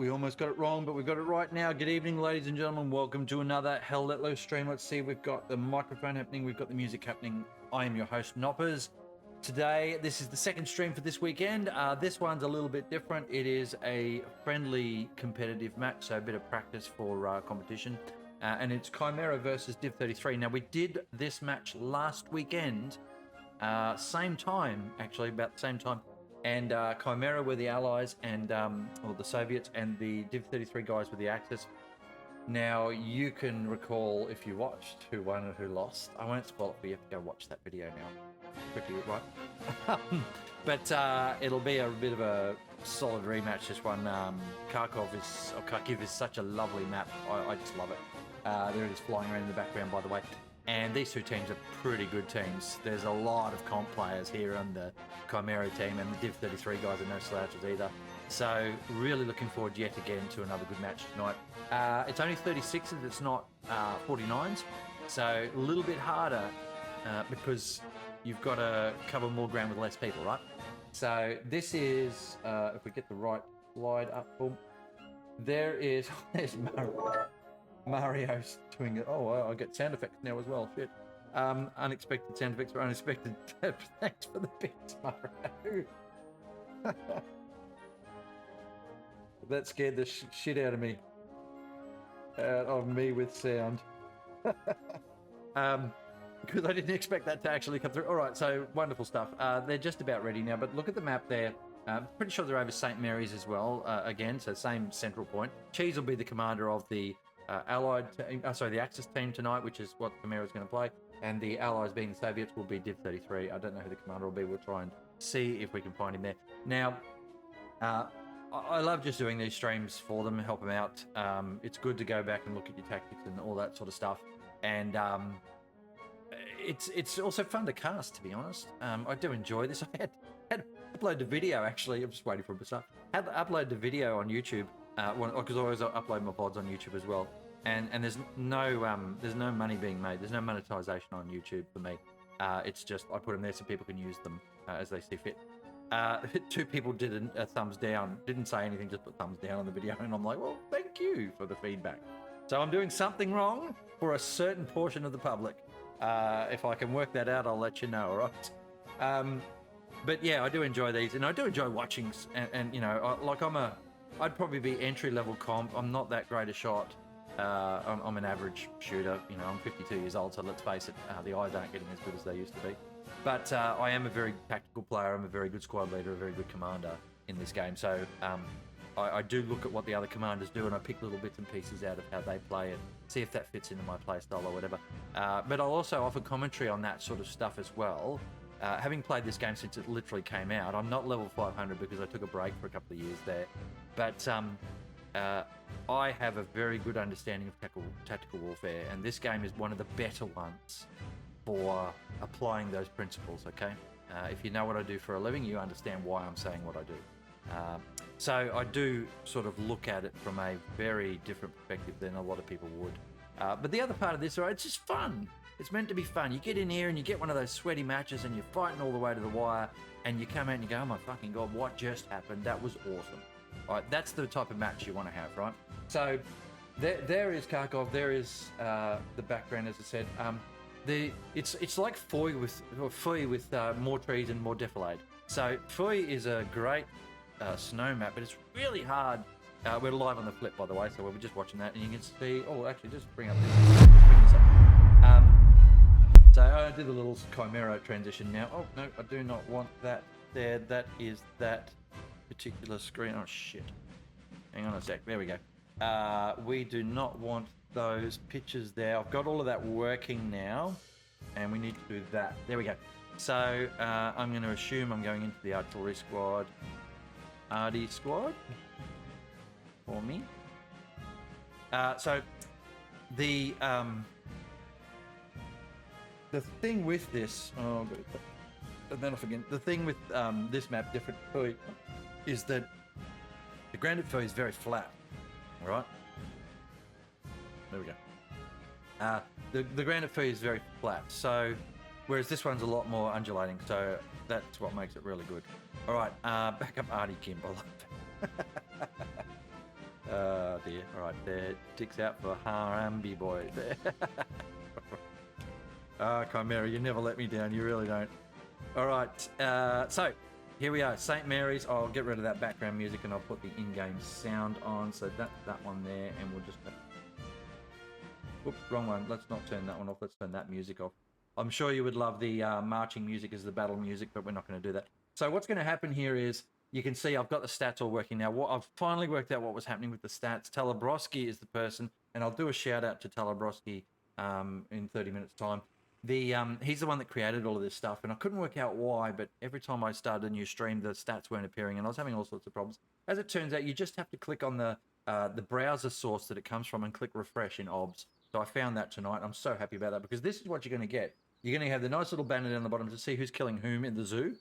We almost got it wrong, but we've got it right now. Good evening, ladies and gentlemen. Welcome to another Hell Let Loose stream. Let's see, we've got the microphone happening. We've got the music happening. I am your host, Noppers. Today, this is the second stream for this weekend. This one's a little bit different. It is a friendly competitive match, so a bit of practice for competition. And it's Chimera versus DIV33. Now, we did this match last weekend, same time, actually, about the same time. And Chimera were the Allies, and or the Soviets, and the DIV33 guys were the Axis. Now, you can recall, if you watched, who won and who lost. I won't spoil it for you. You have to go watch that video now. Quickly, right? But it'll be a bit of a solid rematch, this one. Kharkov is such a lovely map. I just love it. There it is flying around in the background, by the way. And these two teams are pretty good teams. There's a lot of comp players here on the Chimera team, and the Div33 guys are no slouches either. So really looking forward yet again to another good match tonight. It's only 36s, it's not 49s. So a little bit harder because you've got to cover more ground with less people, right? So this is, if we get the right slide up, boom. There's Mario's doing it. Oh, I get sound effects now as well. Shit. Unexpected sound effects, or unexpected. Thanks for the bits, Mario. That scared the shit out of me. Out of me with sound. Because I didn't expect that to actually come through. All right, so wonderful stuff. They're just about ready now, but look at the map there. Pretty sure they're over St. Mary's as well. Again, so same central point. Cheese will be the commander of the the Axis team tonight, which is what Chimera is going to play, and the Allies, being the Soviets, will be Div33. I don't know who the commander will be. We'll try and see if we can find him there. Now, I love just doing these streams for them, help them out. It's good to go back and look at your tactics and all that sort of stuff, and it's also fun to cast, to be honest. I do enjoy this. I had uploaded a video, actually. I'm just waiting for it to start. Had uploaded a video on YouTube. Because I always upload my pods on YouTube as well, and there's no money being made. There's no monetization on YouTube for me. It's just I put them there so people can use them as they see fit. Two people did a thumbs down, didn't say anything, just put thumbs down on the video, and I'm like, well, thank you for the feedback. So I'm doing something wrong for a certain portion of the public. If I can work that out, I'll let you know. All right. But yeah, I do enjoy these, and I do enjoy watching. And you know, I'd probably be entry-level comp. I'm not that great a shot. I'm an average shooter. You know, I'm 52 years old, so let's face it, the eyes aren't getting as good as they used to be. But I am a very tactical player. I'm a very good squad leader, a very good commander in this game. So I do look at what the other commanders do, and I pick little bits and pieces out of how they play and see if that fits into my play style or whatever. But I'll also offer commentary on that sort of stuff as well. Having played this game since it literally came out, I'm not level 500 because I took a break for a couple of years there. But I have a very good understanding of tactical warfare, and this game is one of the better ones for applying those principles, okay? If you know what I do for a living, you understand why I'm saying what I do. So I do sort of look at it from a very different perspective than a lot of people would. But the other part of this, right, it's just fun. It's meant to be fun. You get in here and you get one of those sweaty matches and you're fighting all the way to the wire, and you come out and you go, oh my fucking God, what just happened? That was awesome. All right, that's the type of match you want to have, right? So there is Kharkov. There is the background, as I said. It's like Foy with more trees and more defilade. So Foy is a great snow map, but it's really hard. We're live on the flip, by the way, so we're just watching that, and you can see. Oh, actually, just bring this up. So I did a little Chimera transition now. Oh no, I do not want that there. That is that particular screen. Oh shit. Hang on a sec. There we go. We do not want those pictures there. I've got all of that working now, and we need to do that. There we go. So I'm going to assume I'm going into the artillery squad. Arty squad for me. So the thing with this, and then off again. The thing with this map, different is that the grounded foe is very flat. All right. There we go. The grounded foe is very flat. So, whereas this one's a lot more undulating. So that's what makes it really good. All right. Back up Artie Kim. I love that. dear. All right, there. Dicks out for Harambe boy. There. Chimera, you never let me down. You really don't. All right, so here we are, St. Mary's. I'll get rid of that background music and I'll put the in-game sound on. So that one there, and we'll just... Oops, wrong one. Let's not turn that one off. Let's turn that music off. I'm sure you would love the marching music as the battle music, but we're not going to do that. So what's going to happen here is, you can see I've got the stats all working now. I've finally worked out what was happening with the stats. Talabrowski is the person, and I'll do a shout out to Talabrowski in 30 minutes time. He's the one that created all of this stuff, and I couldn't work out why, but every time I started a new stream, the stats weren't appearing, and I was having all sorts of problems. As it turns out, you just have to click on the browser source that it comes from and click refresh in OBS. So I found that tonight. I'm so happy about that, because this is what you're going to get. You're going to have the nice little banner down the bottom to see who's killing whom in the zoo.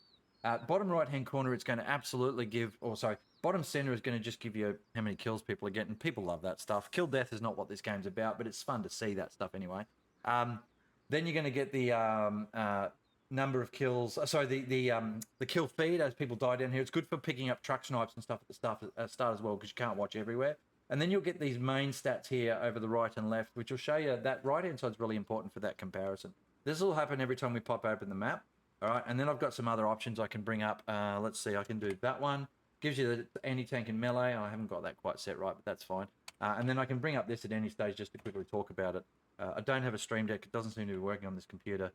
Bottom right-hand corner, it's going to absolutely give... Or sorry, bottom center is going to just give you how many kills people are getting. People love that stuff. Kill death is not what this game's about, but it's fun to see that stuff anyway. Then you're going to get the number of kills. Sorry, the kill feed as people die down here. It's good for picking up truck snipes and stuff at the start as well, because you can't watch everywhere. And then you'll get these main stats here over the right and left, which will show you that right-hand side's really important for that comparison. This will happen every time we pop open the map. All right, and then I've got some other options I can bring up. Let's see, I can do that one. Gives you the anti-tank and melee. I haven't got that quite set right, but that's fine. And then I can bring up this at any stage just to quickly talk about it. I don't have a stream deck. It doesn't seem to be working on this computer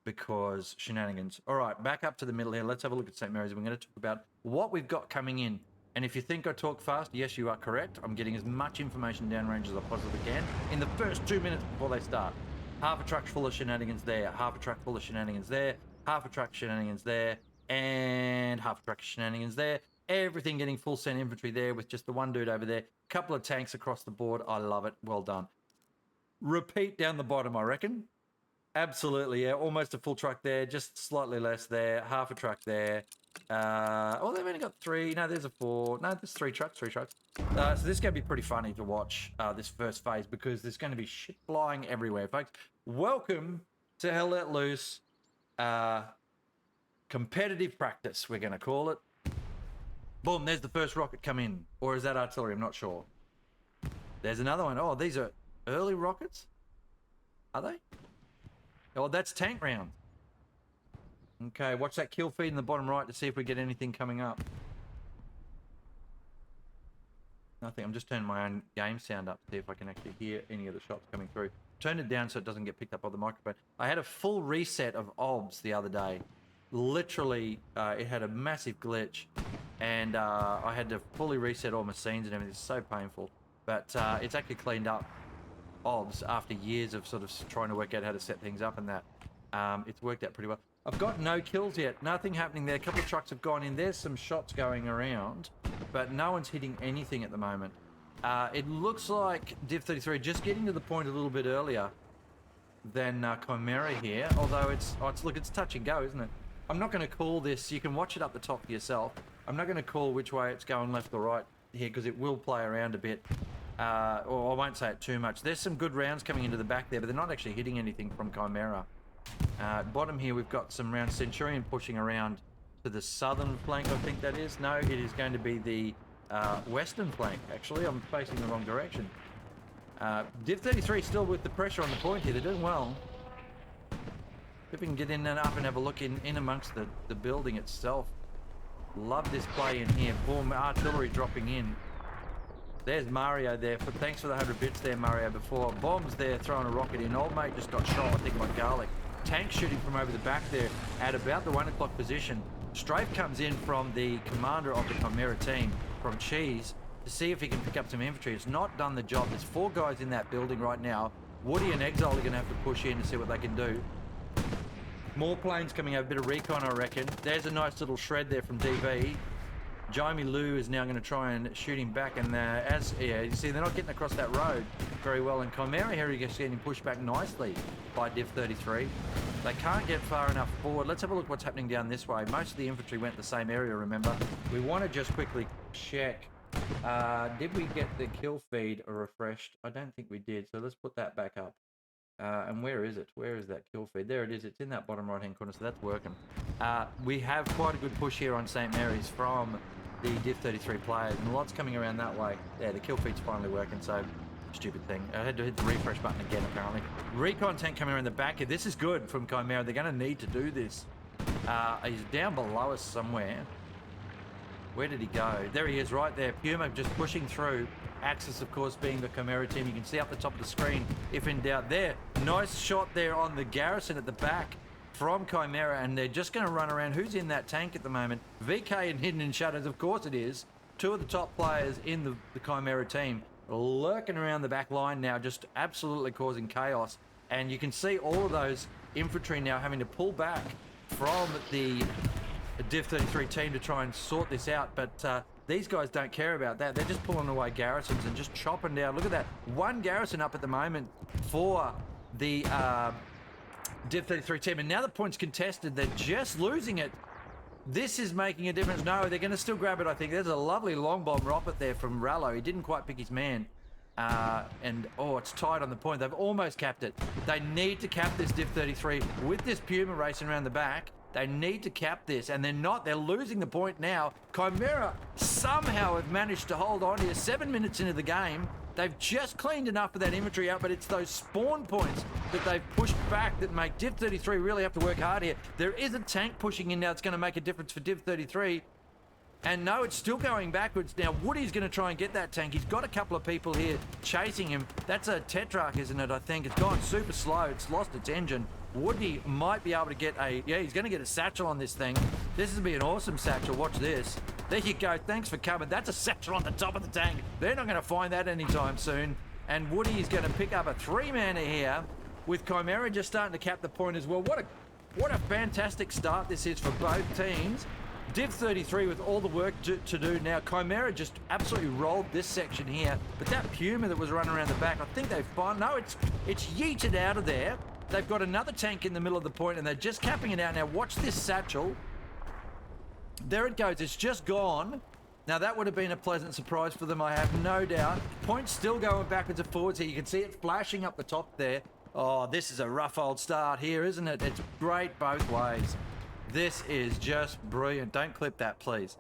because shenanigans. All right, back up to the middle here. Let's have a look at St. Mary's. We're going to talk about what we've got coming in. And if you think I talk fast, yes, you are correct. I'm getting as much information downrange as I possibly can in the first 2 minutes before they start. Half a truck full of shenanigans there. Half a truck full of shenanigans there. Half a truck shenanigans there, and half a truck shenanigans there. Everything getting full send infantry there with just the one dude over there. Couple of tanks across the board. I love it. Well done. Repeat down the bottom, I reckon. Absolutely, yeah. Almost a full truck there, just slightly less there. Half a truck there. Oh, they've only got 3. No, there's a 4. No, there's 3 trucks. So this is going to be pretty funny to watch this first phase, because there's going to be shit flying everywhere, folks. Welcome to Hell Let Loose. Competitive practice, we're going to call it. Boom, there's the first rocket come in. Or is that artillery? I'm not sure. There's another one. Oh, these are early rockets? Are they? Oh, that's tank rounds. Okay, watch that kill feed in the bottom right to see if we get anything coming up. Nothing. I'm just turning my own game sound up to see if I can actually hear any of the shots coming through. Turn it down so it doesn't get picked up on the microphone. I had a full reset of OBS the other day. Literally, it had a massive glitch, and I had to fully reset all my scenes and everything. It's so painful, but it's actually cleaned up OBS after years of sort of trying to work out how to set things up and that. It's worked out pretty well. I've got no kills yet. Nothing happening there. A couple of trucks have gone in. There's some shots going around, but no one's hitting anything at the moment. It looks like DIV33 just getting to the point a little bit earlier than Chimera here, although it's touch and go, isn't it? I'm not going to call this. You can watch it up the top for yourself. I'm not going to call which way it's going, left or right here, because it will play around a bit. Or I won't say it too much. There's some good rounds coming into the back there, but they're not actually hitting anything from Chimera. Bottom here, we've got some round Centurion pushing around to the southern flank, I think that is. No, it is going to be the western flank, actually. I'm facing the wrong direction. DIV33 still with the pressure on the point here. They're doing well. If we can get in and up and have a look in amongst the building itself. Love this play in here. Boom, artillery dropping in. There's Mario there. Thanks for the 100 bits there, Mario, before. Bombs there, throwing a rocket in. Old mate just got shot, I think, by Garlic. Tank shooting from over the back there at about the 1 o'clock position. Strafe comes in from the commander of the Chimera team, from Cheese, to see if he can pick up some infantry. It's not done the job. There's 4 guys in that building right now. Woody and Exile are going to have to push in to see what they can do. More planes coming over, a bit of recon, I reckon. There's a nice little shred there from DV. Jaime Lou is now going to try and shoot him back, and you see, they're not getting across that road very well. And Chimera here is getting pushed back nicely by DIV33. They can't get far enough forward. Let's have a look what's happening down this way. Most of the infantry went the same area, remember. We want to just quickly check. Did we get the kill feed refreshed? I don't think we did, so let's put that back up. And where is it? Where is that kill feed? There it is. It's in that bottom right-hand corner, so that's working. We have quite a good push here on St. Mary's from the DIV33 players, and lots coming around that way. Yeah, the kill feed's finally working, so stupid thing. I had to hit the refresh button again, apparently. Recon tank coming around the back here. This is good from Chimera. They're going to need to do this. He's down below us somewhere. Where did he go? There he is, right there. Puma just pushing through. Axis, of course, being the Chimera team. You can see up the top of the screen, if in doubt. There, nice shot there on the garrison at the back from Chimera, and they're just going to run around. Who's in that tank at the moment? VK and Hidden in Shadows, of course it is. Two of the top players in the Chimera team lurking around the back line now, just absolutely causing chaos. And you can see all of those infantry now having to pull back from the DIV33 team to try and sort this out, but these guys don't care about that. They're just pulling away garrisons and just chopping down. Look at that. One garrison up at the moment for the DIV33 team, and now the point's contested. They're just losing it. This is making a difference. No, they're going to still grab it, I think. There's a lovely long bomb rocket there from Rallo. He didn't quite pick his man. It's tight on the point. They've almost capped it. They need to cap this DIV33 with this Puma racing around the back. They need to cap this, and they're not. They're losing the point now. Chimera somehow have managed to hold on here 7 minutes into the game. They've just cleaned enough of that infantry out, but it's those spawn points that they've pushed back that make DIV33 really have to work hard here. There is a tank pushing in now that's going to make a difference for DIV33. And no, it's still going backwards. Now, Woody's going to try and get that tank. He's got a couple of people here chasing him. That's a Tetrarch, isn't it, I think? It's gone super slow. It's lost its engine. Woody might be able to get a... Yeah, he's going to get a satchel on this thing. This is going to be an awesome satchel. Watch this. There you go. Thanks for coming. That's a satchel on the top of the tank. They're not going to find that anytime soon. And Woody is going to pick up a three-manner here with Chimera just starting to cap the point as well. What a fantastic start this is for both teams. DIV33 with all the work to do now. Chimera just absolutely rolled this section here. But that Puma that was running around the back, I think they've found... No, it's yeeted out of there. They've got another tank in the middle of the point, and they're just capping it out. Now, watch this satchel. There it goes. It's just gone. Now, that would have been a pleasant surprise for them, I have no doubt. Point's still going backwards and forwards here. You can see it flashing up the top there. Oh, this is a rough old start here, isn't it? It's great both ways. This is just brilliant. Don't clip that, please.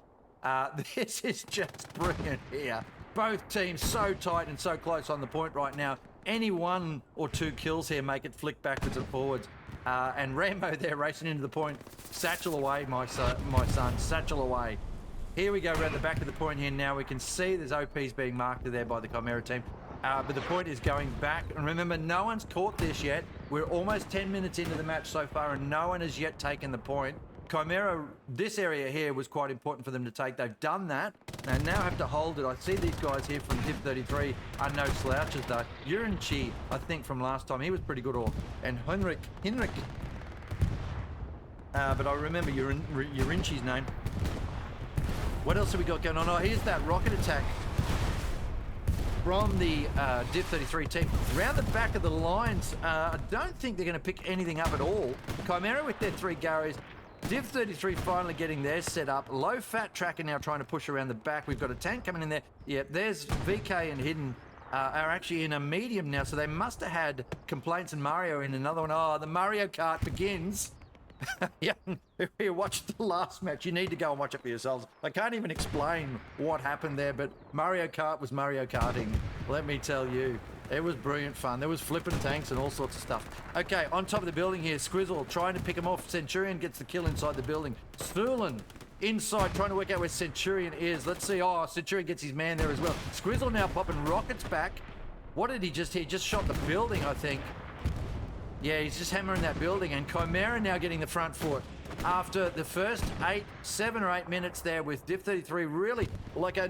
This is just brilliant here. Both teams so tight and so close on the point right now. Any one or two kills here make it flick backwards and forwards. And Rambo there racing into the point. Satchel away, my son. Satchel away. Here we go around the back of the point here now. We can see there's OPs being marked there by the Chimera team. But the point is going back. And remember, no one's caught this yet. We're almost 10 minutes into the match so far, and no one has yet taken the point. Chimera, this area here was quite important for them to take. They've done that. They now have to hold it. I see these guys here from DIV33 are no slouches, though. Urinchi, I think, from last time, he was pretty good. And Henrik. But I remember Urinchi's name. What else have we got going on? Oh, here's that rocket attack from the DIV33 team. Around the back of the lines, I don't think they're going to pick anything up at all. Chimera with their three Garys. DIV33 finally getting theirs set up. Low-fat tracker now trying to push around the back. We've got a tank coming in there. Yeah, there's VK and Hidden are actually in a medium now, so they must have had complaints and Mario in another one. Oh, the Mario Kart begins. Yeah, if you watched the last match, you need to go and watch it for yourselves. I can't even explain what happened there, but Mario Kart was Mario Karting. Let me tell you. It was brilliant fun. There was flipping tanks and all sorts of stuff. Okay, on top of the building here, Squizzle trying to pick him off. Centurion gets the kill inside the building. Thulin inside trying to work out where Centurion is. Let's see. Oh, Centurion gets his man there as well. Squizzle now popping rockets back. What did he just hit? Just shot the building, I think. Yeah, he's just hammering that building. And Chimera now getting the front foot. After the first 7 or 8 minutes there with DIV33 really like a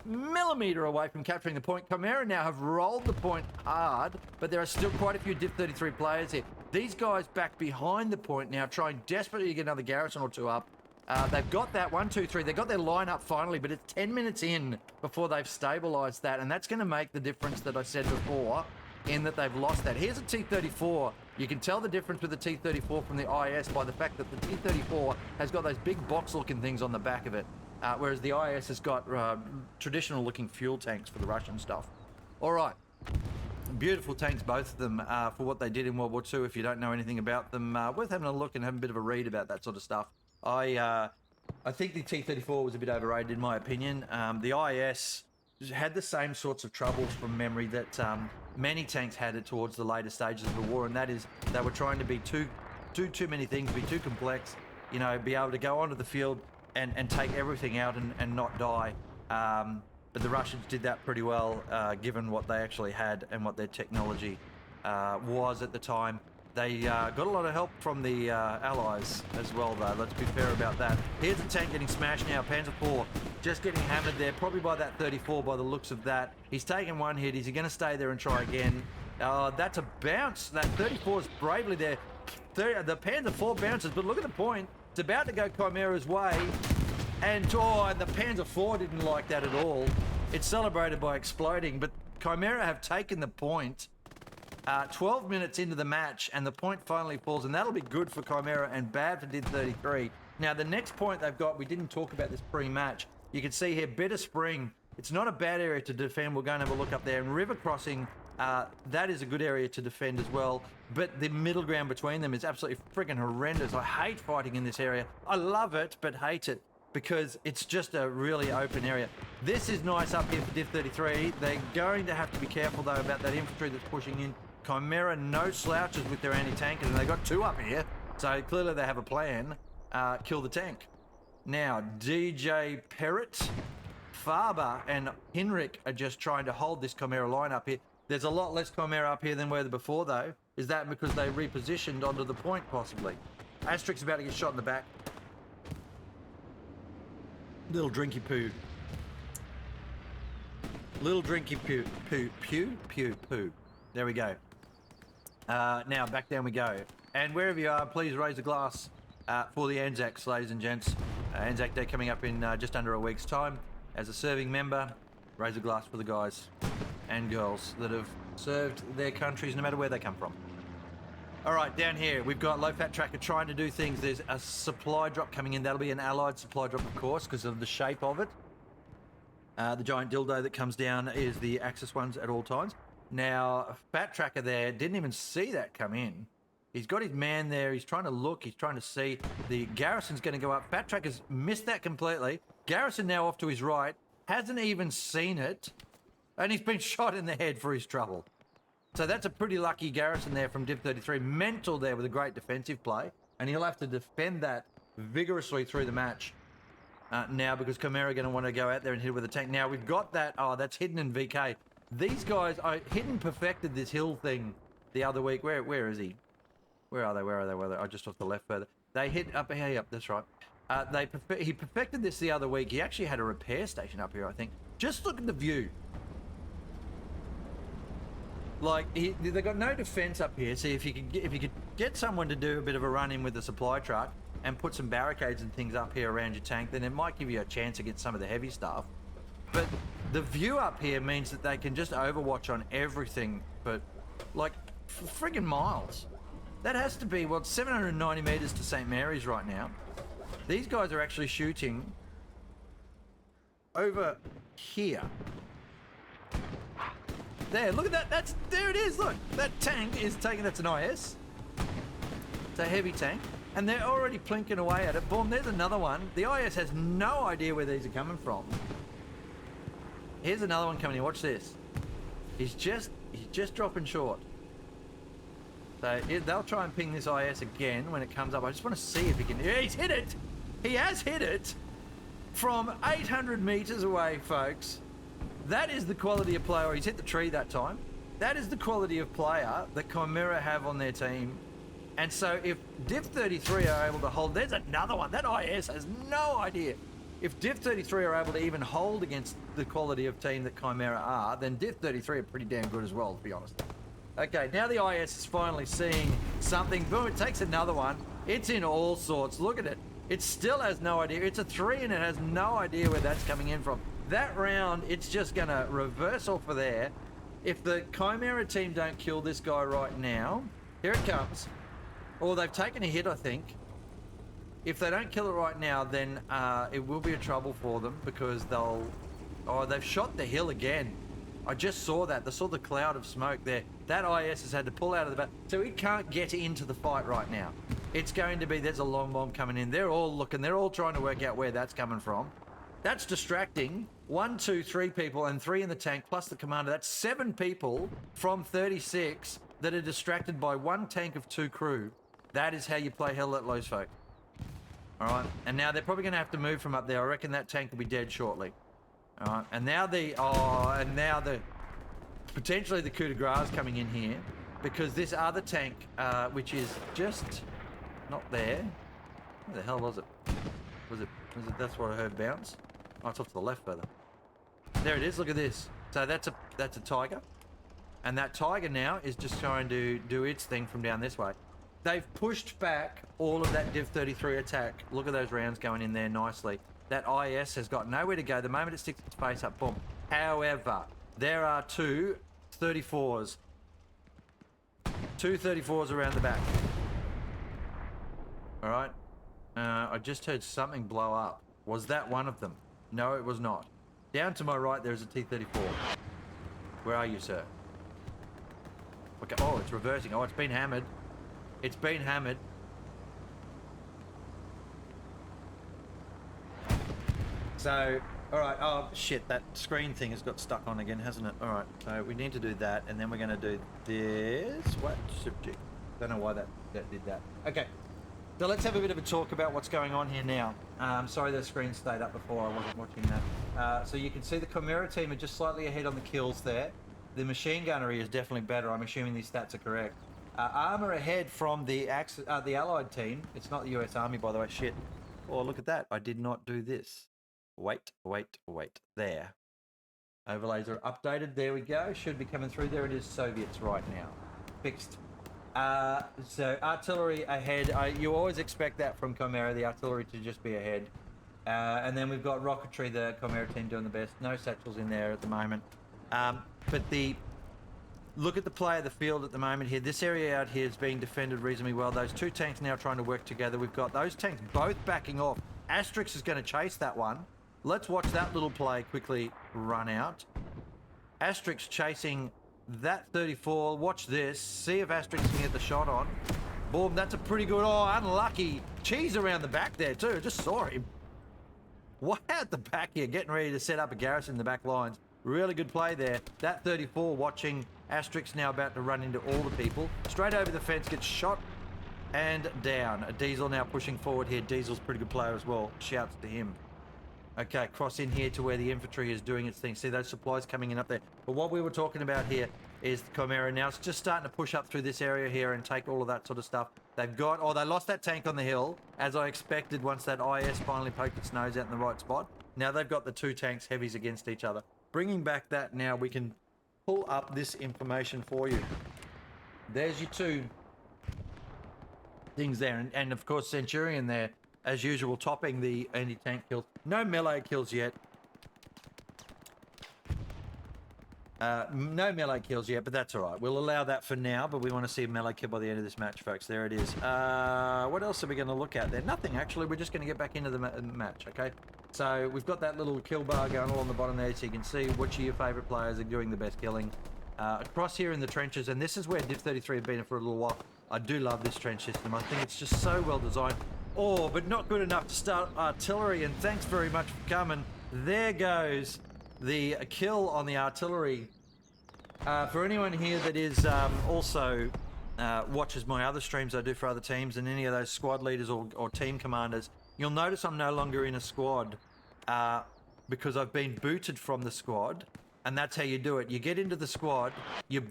millimetre away from capturing the point. Chimera now have rolled the point hard, but there are still quite a few DIV33 players here. These guys back behind the point now, trying desperately to get another garrison or two up. They've got that 1, 2, 3. They've got their line up finally, but it's 10 minutes in before they've stabilised that, and that's going to make the difference that I said before, in that they've lost that. Here's a T-34. You can tell the difference with the T-34 from the IS by the fact that the T-34 has got those big box-looking things on the back of it. Whereas the IS has got traditional-looking fuel tanks for the Russian stuff. All right. Beautiful tanks, both of them, for what they did in World War II. If you don't know anything about them, worth having a look and having a bit of a read about that sort of stuff. I I think the T-34 was a bit overrated in my opinion. The IS had the same sorts of troubles from memory that many tanks had it towards the later stages of the war, and that is they were trying to be too many things, be too complex, you know, be able to go onto the field and take everything out and not die. But the Russians did that pretty well, given what they actually had and what their technology was at the time. They got a lot of help from the Allies as well, though. Let's be fair about that. Here's the tank getting smashed now. Panzer IV just getting hammered there, probably by that 34 by the looks of that. He's taken one hit. Is he going to stay there and try again? That's a bounce. That 34 is bravely there. The Panzer IV bounces, but look at the point. It's about to go Chimera's way. And the Panzer IV didn't like that at all. It's celebrated by exploding, but Chimera have taken the point. 12 minutes into the match, and the point finally falls, and that'll be good for Chimera and bad for DIV33. Now, the next point they've got, we didn't talk about this pre-match. You can see here, Bitter Spring. It's not a bad area to defend. We'll go and have a look up there. And River Crossing, that is a good area to defend as well. But the middle ground between them is absolutely freaking horrendous. I hate fighting in this area. I love it, but hate it, because it's just a really open area. This is nice up here for DIV33. They're going to have to be careful, though, about that infantry that's pushing in. Chimera, no slouches with their anti-tankers, and they've got two up here, so clearly they have a plan. Kill the tank. Now, DJ Perrott, Faber, and Hinrich are just trying to hold this Chimera line up here. There's a lot less Chimera up here than were there before, though. Is that because they repositioned onto the point, possibly? Asterix about to get shot in the back. Little drinky poo. Little drinky poo. There we go. Now, back down we go. And wherever you are, please raise a glass for the Anzacs, ladies and gents. Anzac Day coming up in just under a week's time. As a serving member, raise a glass for the guys and girls that have served their countries, no matter where they come from. All right, down here, we've got Low Fat Tracker trying to do things. There's a supply drop coming in. That'll be an Allied supply drop, of course, because of the shape of it. The giant dildo that comes down is the Axis ones at all times. Now, Fat Tracker there didn't even see that come in. He's got his man there. He's trying to look. He's trying to see. The Garrison's going to go up. Fat Tracker's missed that completely. Garrison now off to his right. Hasn't even seen it. And he's been shot in the head for his trouble. So that's a pretty lucky Garrison there from DIV33. Mental there with a great defensive play. And he'll have to defend that vigorously through the match. Now, because Chimera are going to want to go out there and hit with a tank. Now, we've got that. Oh, that's Hidden in VK. These guys, Hidden perfected this hill thing the other week. Where is he? Where are they? Where are they? Where are they? Oh, just off the left further. They hit up here. Yep, that's right. He perfected this the other week. He actually had a repair station up here, I think. Just look at the view. Like, they got no defense up here. See, if you could get someone to do a bit of a run in with the supply truck and put some barricades and things up here around your tank, then it might give you a chance against some of the heavy stuff. But the view up here means that they can just overwatch on everything for, like, friggin' miles. That has to be, well, 790 meters to St. Mary's right now. These guys are actually shooting over here. There, look at that. There it is, look. That tank is taking, that's an IS. It's a heavy tank. And they're already plinking away at it. Boom, there's another one. The IS has no idea where these are coming from. Here's another one coming in. Watch this. He's just dropping short. So they'll try and ping this IS again when it comes up. I just want to see if he can. Yeah, he's hit it. He has hit it from 800 meters away, folks. That is the quality of player. He's hit the tree that time. That is the quality of player that Chimera have on their team. And so if DIV33 are able to hold, there's another one. That IS has no idea. If DIV33 are able to even hold against the quality of team that Chimera are, then DIV33 are pretty damn good as well, to be honest. Okay, now the IS is finally seeing something. Boom, it takes another one. It's in all sorts. Look at it. It still has no idea. It's a 3 and it has no idea where that's coming in from. That round, it's just going to reverse off of there. If the Chimera team don't kill this guy right now, here it comes. Or they've taken a hit, I think. If they don't kill it right now, then it will be a trouble for them because they'll... Oh, they've shot the hill again. I just saw that. They saw the cloud of smoke there. That IS has had to pull out of the back. So he can't get into the fight right now. It's going to be, there's a long bomb coming in. They're all looking, they're all trying to work out where that's coming from. That's distracting. 1, 2, 3 people and 3 in the tank plus the commander. That's 7 people from 36 that are distracted by 1 tank of 2 crew. That is how you play Hell Let Loose, folks. All right, and now they're probably going to have to move from up there. I reckon that tank will be dead shortly. All right, and now potentially the coup de grace is coming in here because this other tank, which is just not there. Where the hell was it? Was it? That's what I heard bounce. Oh, it's off to the left further. There it is. Look at this. So that's a tiger, and that tiger now is just trying to do its thing from down this way. They've pushed back all of that DIV33 attack. Look at those rounds going in there nicely. That IS has got nowhere to go. The moment it sticks its face up, boom. However, there are 2 34s. 2 34s around the back. All right. I just heard something blow up. Was that one of them? No, it was not. Down to my right, there's a T-34. Where are you, sir? Okay. Oh, it's reversing. Oh, it's been hammered. It's been hammered. So, all right. Oh, shit. That screen thing has got stuck on again, hasn't it? All right. So we need to do that, and then we're going to do this. What subject? Don't know why that did that. Okay. So let's have a bit of a talk about what's going on here now. Sorry the screen stayed up before, I wasn't watching that. So you can see the Chimera team are just slightly ahead on the kills there. The machine gunnery is definitely better. I'm assuming these stats are correct. Armor ahead from the Allied team. It's not the US Army, by the way. Shit. Oh, look at that. I did not do this. Wait. There. Overlays are updated. There we go. Should be coming through. There it is. Soviets right now. Fixed. So artillery ahead. You always expect that from Chimera, the artillery to just be ahead. And then we've got rocketry, the Chimera team doing the best. No satchels in there at the moment. But look at the play of the field at the moment here. This area out here is being defended reasonably well. Those 2 tanks now trying to work together. We've got those tanks both backing off. Asterix is going to chase that one. Let's watch that little play quickly run out. Asterix chasing that 34. Watch this. See if Asterix can get the shot on. Boom, that's a pretty good. Oh, unlucky. Cheese around the back there too. Just saw him. Way out the back here, getting ready to set up a garrison in the back lines. Really good play there. That 34 watching Asterix now about to run into all the people. Straight over the fence, gets shot and down. A Diesel now pushing forward here. Diesel's a pretty good player as well. Shouts to him. Okay, cross in here to where the infantry is doing its thing. See those supplies coming in up there. But what we were talking about here is the Chimera now. It's just starting to push up through this area here and take all of that sort of stuff. They've got, oh, they lost that tank on the hill, as I expected once that IS finally poked its nose out in the right spot. Now they've got the 2 tanks heavies against each other. Bringing back that now, we can pull up this information for you. There's your 2 things there. And of course, Centurion there, as usual, topping the anti-tank kills. No melee kills yet. No melee kills yet, but that's all right. We'll allow that for now, but we want to see a melee kill by the end of this match, folks. There it is. What else are we going to look at there? Nothing, actually. We're just going to get back into the match, okay? So we've got that little kill bar going all on the bottom there, so you can see which of your favourite players are doing the best killing. Across here in the trenches, and this is where DIV33 have been for a little while. I do love this trench system. I think it's just so well designed. Oh, but not good enough to start artillery, and thanks very much for coming. There goes the kill on the artillery. For anyone here that is also watches my other streams I do for other teams and any of those squad leaders or team commanders, you'll notice I'm no longer in a squad because I've been booted from the squad, and that's how you do it. You get into the squad, you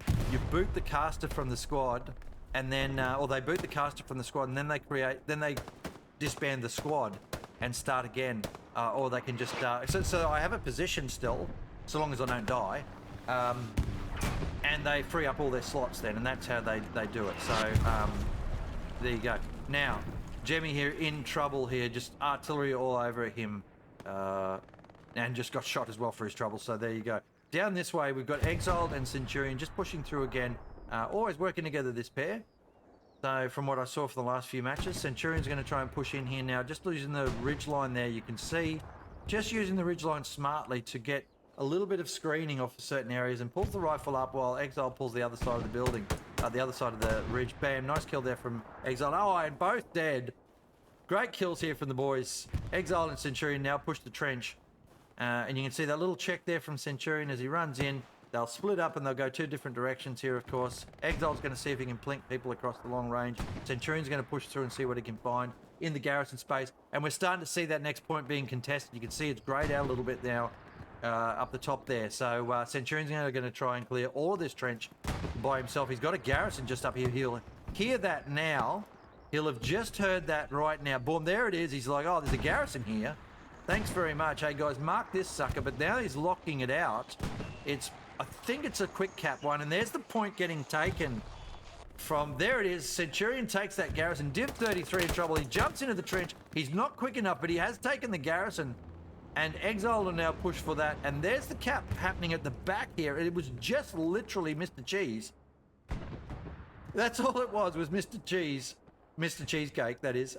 boot the caster from the squad, and then or they boot the caster from the squad, and then they disband the squad and start again, or they can just so I have a position still, so long as I don't die, and they free up all their slots then, and that's how they do it. So there you go. Now Jemmy here in trouble here, just artillery all over him, and just got shot as well for his trouble. So there you go. Down this way we've got Exiled and Centurion just pushing through again, always working together, this pair. So from what I saw for the last few matches, Centurion's going to try and push in here now, just losing the ridge line there. You can see, just using the ridge line smartly to get a little bit of screening off certain areas, and pulls the rifle up while Exile pulls the other side of the building. the other side of the ridge. Bam, nice kill there from Exile. Oh, and both dead. Great kills here from the boys. Exile and Centurion now push the trench. And you can see that little check there from Centurion as he runs in. They'll split up and they'll go 2 different directions here, of course. Exile's going to see if he can plink people across the long range. Centurion's going to push through and see what he can find in the garrison space. And we're starting to see that next point being contested. You can see it's greyed out a little bit now up the top there. So Centurion's going to try and clear all of this trench by himself. He's got a garrison just up here. He'll hear that now. He'll have just heard that right now. Boom, there it is. He's like, oh, there's a garrison here. Thanks very much. Hey, guys, mark this sucker. But now he's locking it out. I think it's a quick cap one. And there's the point getting taken from... There it is. Centurion takes that garrison. DIV33 in trouble. He jumps into the trench. He's not quick enough, but he has taken the garrison. And Exile will now push for that. And there's the cap happening at the back here. It was just literally Mr. Cheese. That's all it was Mr. Cheese. Mr. Cheesecake, that is,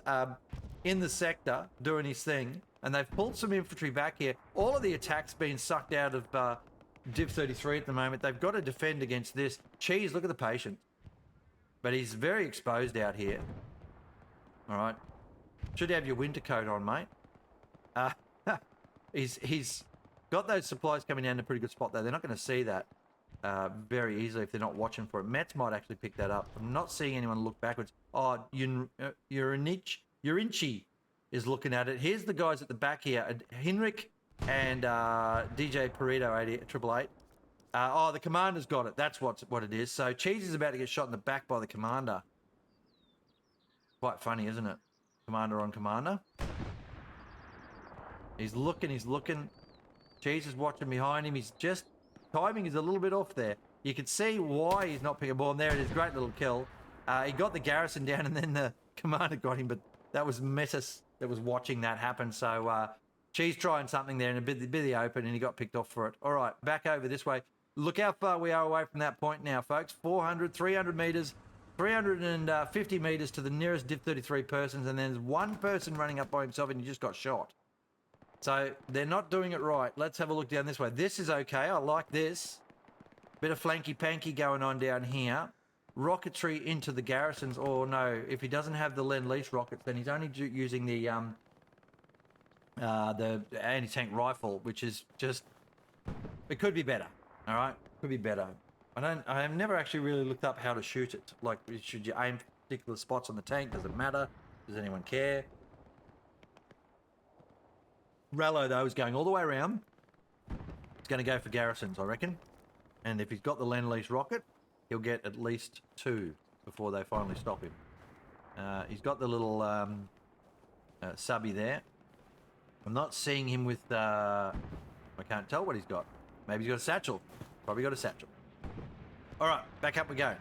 in the sector doing his thing. And they've pulled some infantry back here. All of the attacks being sucked out of DIV33 at the moment. They've got to defend against this. Cheese, look at the patience. But he's very exposed out here. All right. Should have your winter coat on, mate. He's got those supplies coming down in a pretty good spot, though. They're not going to see that very easily if they're not watching for it. Mets might actually pick that up. I'm not seeing anyone look backwards. Oh, Yurinchi is looking at it. Here's the guys at the back here. Henrik and DJ Perito 888. Oh, the commander's got it. That's what it is. So Cheese is about to get shot in the back by the commander. Quite funny, isn't it? Commander on commander. He's looking. Cheese is watching behind him. He's just... Timing is a little bit off there. You can see why he's not picking a ball. And there it is. Great little kill. He got the garrison down and then the commander got him. But that was Metis that was watching that happen. So Cheese trying something there in a bit of the open and he got picked off for it. All right, back over this way. Look how far we are away from that point now, folks. 400, 300 metres, 350 metres to the nearest DIV33 persons. And then there's one person running up by himself and he just got shot. So they're not doing it right. Let's have a look down this way. This is okay. I like this. Bit of flanky-panky going on down here. Rocketry into the garrisons. Or no, if he doesn't have the Lend-Lease rockets, then he's only using the anti-tank rifle, which is just... It could be better. All right? Could be better. I have never actually really looked up how to shoot it. Like, should you aim particular spots on the tank? Does it matter? Does anyone care? Rallo, though, is going all the way around. He's going to go for garrisons, I reckon. And if he's got the Lend-Lease rocket, he'll get at least 2 before they finally stop him. He's got the little subby there. I'm not seeing him with... I can't tell what he's got. Maybe he's got a satchel. Probably got a satchel. All right, back up we go.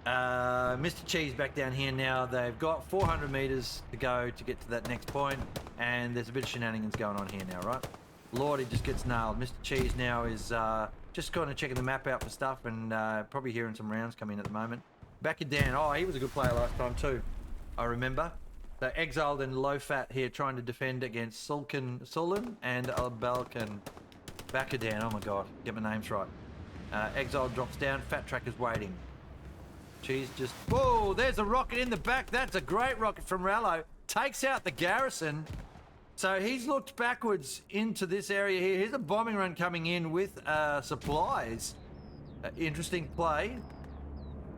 Mr. Cheese back down here now. They've got 400 metres to go to get to that next point, and there's a bit of shenanigans going on here now, right? Lordy just gets nailed. Mr. Cheese now is just kind of checking the map out for stuff and probably hearing some rounds come in at the moment. Back to Dan. Oh, he was a good player last time too, I remember. So exiled and low fat here trying to defend against Sullen and Balkan. Back Dan. Oh my god, get my names right. Exiled drops down. Fat Track is waiting. Cheese just... Whoa, there's a rocket in the back. That's a great rocket from Rallo. Takes out the garrison. So he's looked backwards into this area here. Here's a bombing run coming in with supplies. Interesting play.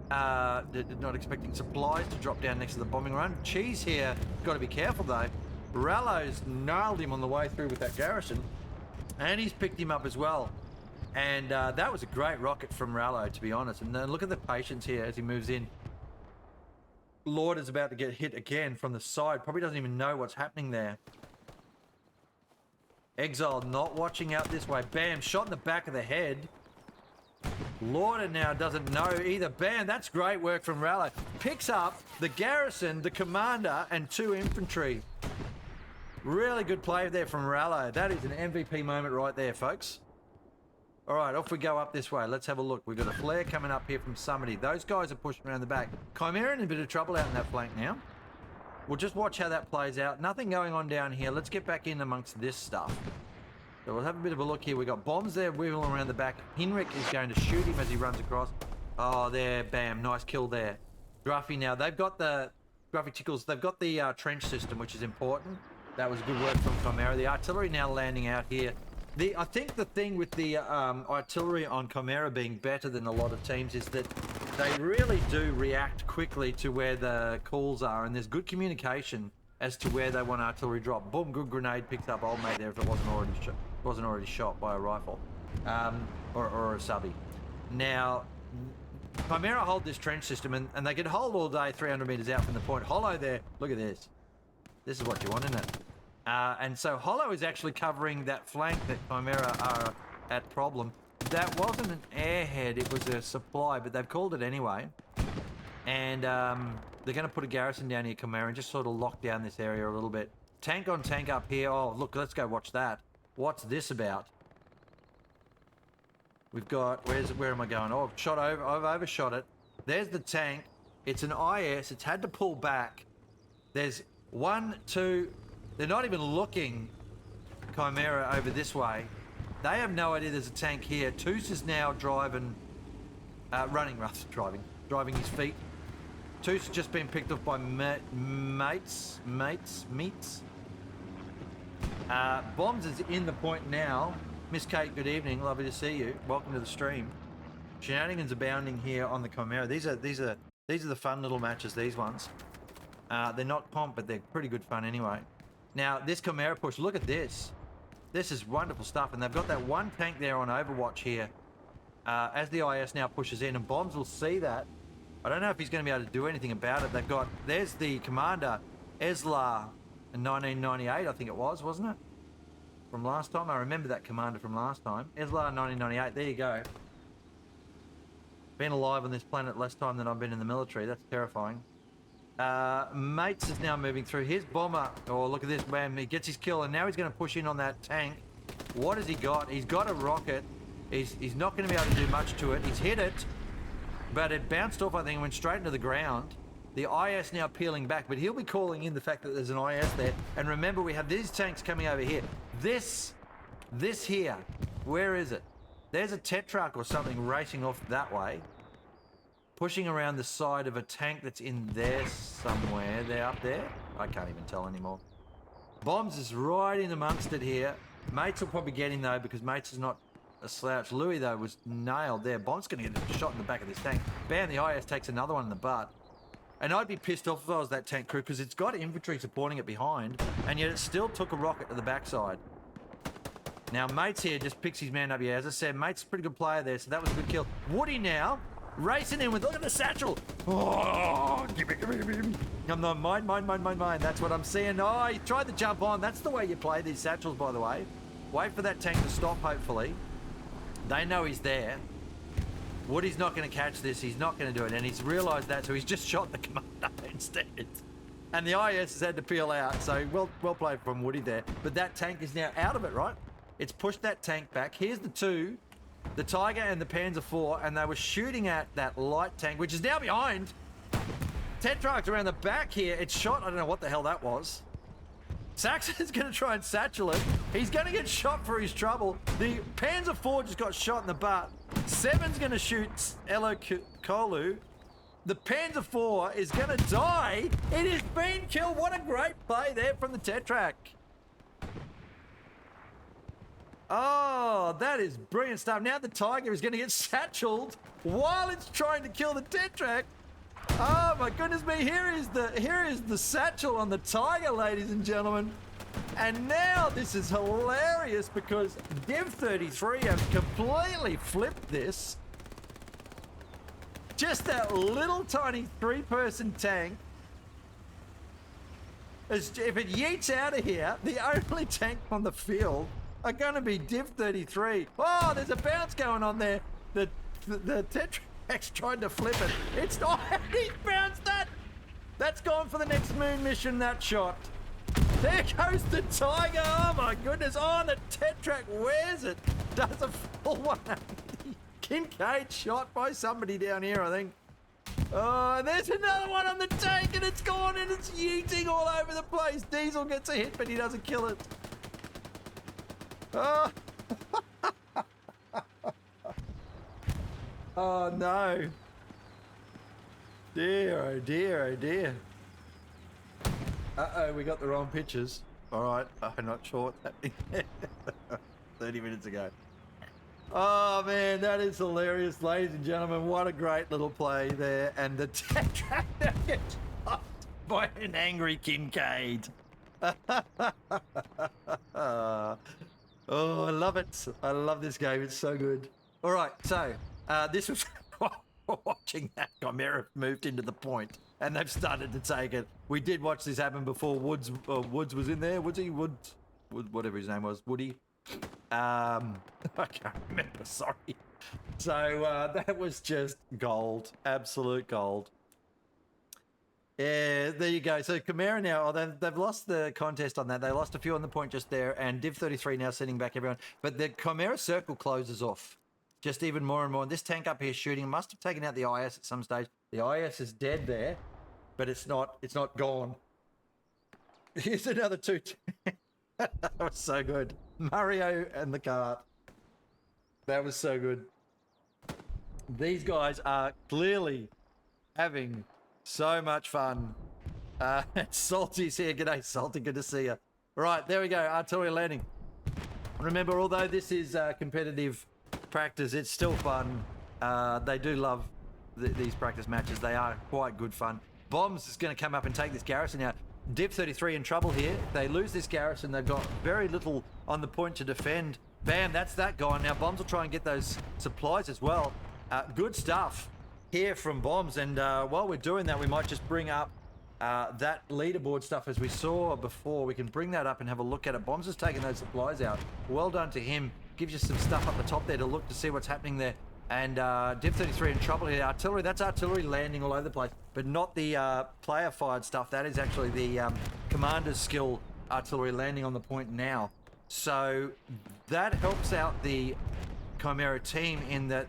Not expecting supplies to drop down next to the bombing run. Cheese here, got to be careful though. Rallo's nailed him on the way through with that garrison. And he's picked him up as well. And that was a great rocket from Rallo, to be honest. And then look at the patience here as he moves in. Lord is about to get hit again from the side. Probably doesn't even know what's happening there. Exile not watching out this way. Bam, shot in the back of the head. Lauder now doesn't know either. Bam, that's great work from Rallo. Picks up the garrison, the commander, and 2 infantry. Really good play there from Rallo. That is an MVP moment right there, folks. All right, off we go up this way. Let's have a look. We've got a flare coming up here from somebody. Those guys are pushing around the back. Chimera in a bit of trouble out in that flank now. We'll just watch how that plays out. Nothing going on down here. Let's get back in amongst this stuff. So we'll have a bit of a look here. We got bombs there wiggling around the back. Hinrich is going to shoot him as he runs across. Oh, there, bam, nice kill there. Gruffy now, they've got the, Gruffy Tickles, they've got the trench system, which is important. That was good work from Chimera. The artillery now landing out here. I think the thing with the artillery on Chimera being better than a lot of teams is that they really do react quickly to where the calls are, and there's good communication as to where they want artillery drop. Boom, good grenade picks up old mate there if it wasn't already shot by a rifle or a subby. Now, Chimera hold this trench system, and they can hold all day 300 meters out from the point. Hollow there, look at this. This is what you want, isn't it? And so Hollow is actually covering that flank that Chimera are at problem. That wasn't an airhead, it was a supply, but they've called it anyway. And they're going to put a garrison down here, Chimera, and just sort of lock down this area a little bit. Tank on tank up here. Oh, look, let's go watch that. What's this about? We've got, where am I going? Oh, I've overshot it. There's the tank. It's an IS. It's had to pull back. There's 1, 2. They're not even looking, Chimera, over this way. They have no idea there's a tank here. Toos is now driving his feet. Toos has just been picked up by mates. Bombs is in the point now. Miss Kate, good evening. Lovely to see you. Welcome to the stream. Shenanigans abounding here on the Chimera. These are the fun little matches, these ones. They're not comp, but they're pretty good fun anyway. Now, this Chimera push, look at this. This is wonderful stuff, and they've got that one tank there on Overwatch here. As the IS now pushes in, and Bombs will see that. I don't know if he's going to be able to do anything about it. There's the commander, Eslar, in 1998, I think it was, wasn't it? From last time. I remember that commander from last time. Eslar 1998, there you go. Been alive on this planet less time than I've been in the military. That's terrifying. Mates is now moving through. His bomber. Oh, look at this, man. He gets his kill, and now he's going to push in on that tank. What has he got? He's got a rocket. He's not going to be able to do much to it. He's hit it, but it bounced off, I think, and went straight into the ground. The IS now peeling back, but he'll be calling in the fact that there's an IS there. And remember, we have these tanks coming over here. This here, where is it? There's a Tetrarch or something racing off that way, pushing around the side of a tank that's in there somewhere. They're up there. I can't even tell anymore. Bombs is right in amongst it here. Mates will probably get him, though, because Mates is not a slouch. Louis, though, was nailed there. Bomb's going to get a shot in the back of this tank. Bam, the IS takes another one in the butt. And I'd be pissed off if I was that tank crew, because it's got infantry supporting it behind, and yet it still took a rocket to the backside. Now, Mates here just picks his man up here. As I said, Mates is a pretty good player there, so that was a good kill. Woody now, racing in with, look at the satchel. Oh, give me. No, mine. That's what I'm seeing. Oh, he tried to jump on. That's the way you play these satchels, by the way. Wait for that tank to stop, hopefully. They know he's there. Woody's not going to catch this. He's not going to do it, and he's realised that, so he's just shot the commander instead. And the IS has had to peel out, so well played from Woody there. But that tank is now out of it, right? It's pushed that tank back. Here's the two, the Tiger and the Panzer IV, and they were shooting at that light tank, which is now behind. Tetrarch's around the back here. It's shot. I don't know what the hell that was. Saxon's going to try and satchel it. He's going to get shot for his trouble. The Panzer IV just got shot in the butt. Seven's going to shoot Elo Kolu. The Panzer IV is going to die. It has been killed. What a great play there from the Tetrarch. Oh, that is brilliant stuff. Now the Tiger is going to get satcheled while it's trying to kill the Tetrarch. Oh my goodness me, here is the satchel on the Tiger, ladies and gentlemen. And now this is hilarious because DIV33 have completely flipped this. Just that little tiny 3-person tank. If it yeets out of here, the only tank on the field are going to be DIV33. Oh, there's a bounce going on there. The Tetrarch's trying to flip it. It's not. He bounced that. That's gone for the next moon mission, that shot. There goes the Tiger. Oh my goodness. Oh, the Tetrarch wears it. Does a full 180. Kincaid shot by somebody down here, I think. Oh, there's another one on the tank and it's gone and it's yeeting all over the place. Diesel gets a hit, but he doesn't kill it. Oh, Oh no. Dear, oh dear, oh dear. Uh-oh, we got the wrong pictures. All right, I'm not sure what's happening. 30 minutes ago. Oh man, that is hilarious, ladies and gentlemen. What a great little play there. And the tractor gets shot by an angry Kincaid. Oh, I love it. I love this game. It's so good. All right, so this was watching that Chimera moved into the point, and they've started to take it. We did watch this happen before. Woods was in there. Wood, whatever his name was, Woody. I can't remember. Sorry. So that was just gold, absolute gold. Yeah, there you go. So Chimera now, they've lost the contest on that. They lost a few on the point just there, and DIV33 now sending back everyone. But the Chimera circle closes off just even more and more. And this tank up here shooting must have taken out the IS at some stage. The IS is dead there, but it's not gone. Here's another two. That was so good. Mario and the cart. That was so good. These guys are clearly having so much fun. Salty's here. G'day, Salty. Good to see you. Right, there we go. Artillery landing. Remember, although this is competitive practice, it's still fun. They do love these practice matches. They are quite good fun. Bombs is going to come up and take this garrison out. DIV33 in trouble here. They lose this garrison. They've got very little on the point to defend. Bam, that's that gone. Now Bombs will try and get those supplies as well. Good stuff here from Bombs. And while we're doing that, we might just bring up that leaderboard stuff as we saw before. We can bring that up and have a look at it. Bombs has taken those supplies out. Well done to him. Gives you some stuff up the top there to look to see what's happening there. And DIV33 in trouble here. Artillery, that's artillery landing all over the place, but not the player-fired stuff. That is actually the commander's skill artillery landing on the point now. So that helps out the Chimera team in that,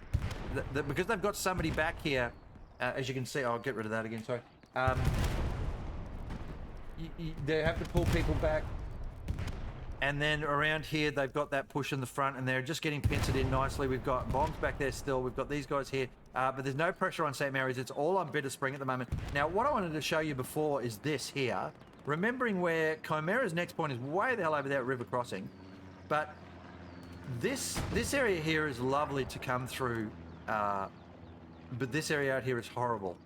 because they've got somebody back here, as you can see. I'll get rid of that again, sorry. They have to pull people back. And then around here, they've got that push in the front, and they're just getting pincered in nicely. We've got Bombs back there still. We've got these guys here. But there's no pressure on St. Mary's. It's all on Bitter Spring at the moment. Now, what I wanted to show you before is this here. Remembering where Chimera's next point is way the hell over there at River Crossing. But this area here is lovely to come through. But this area out here is horrible.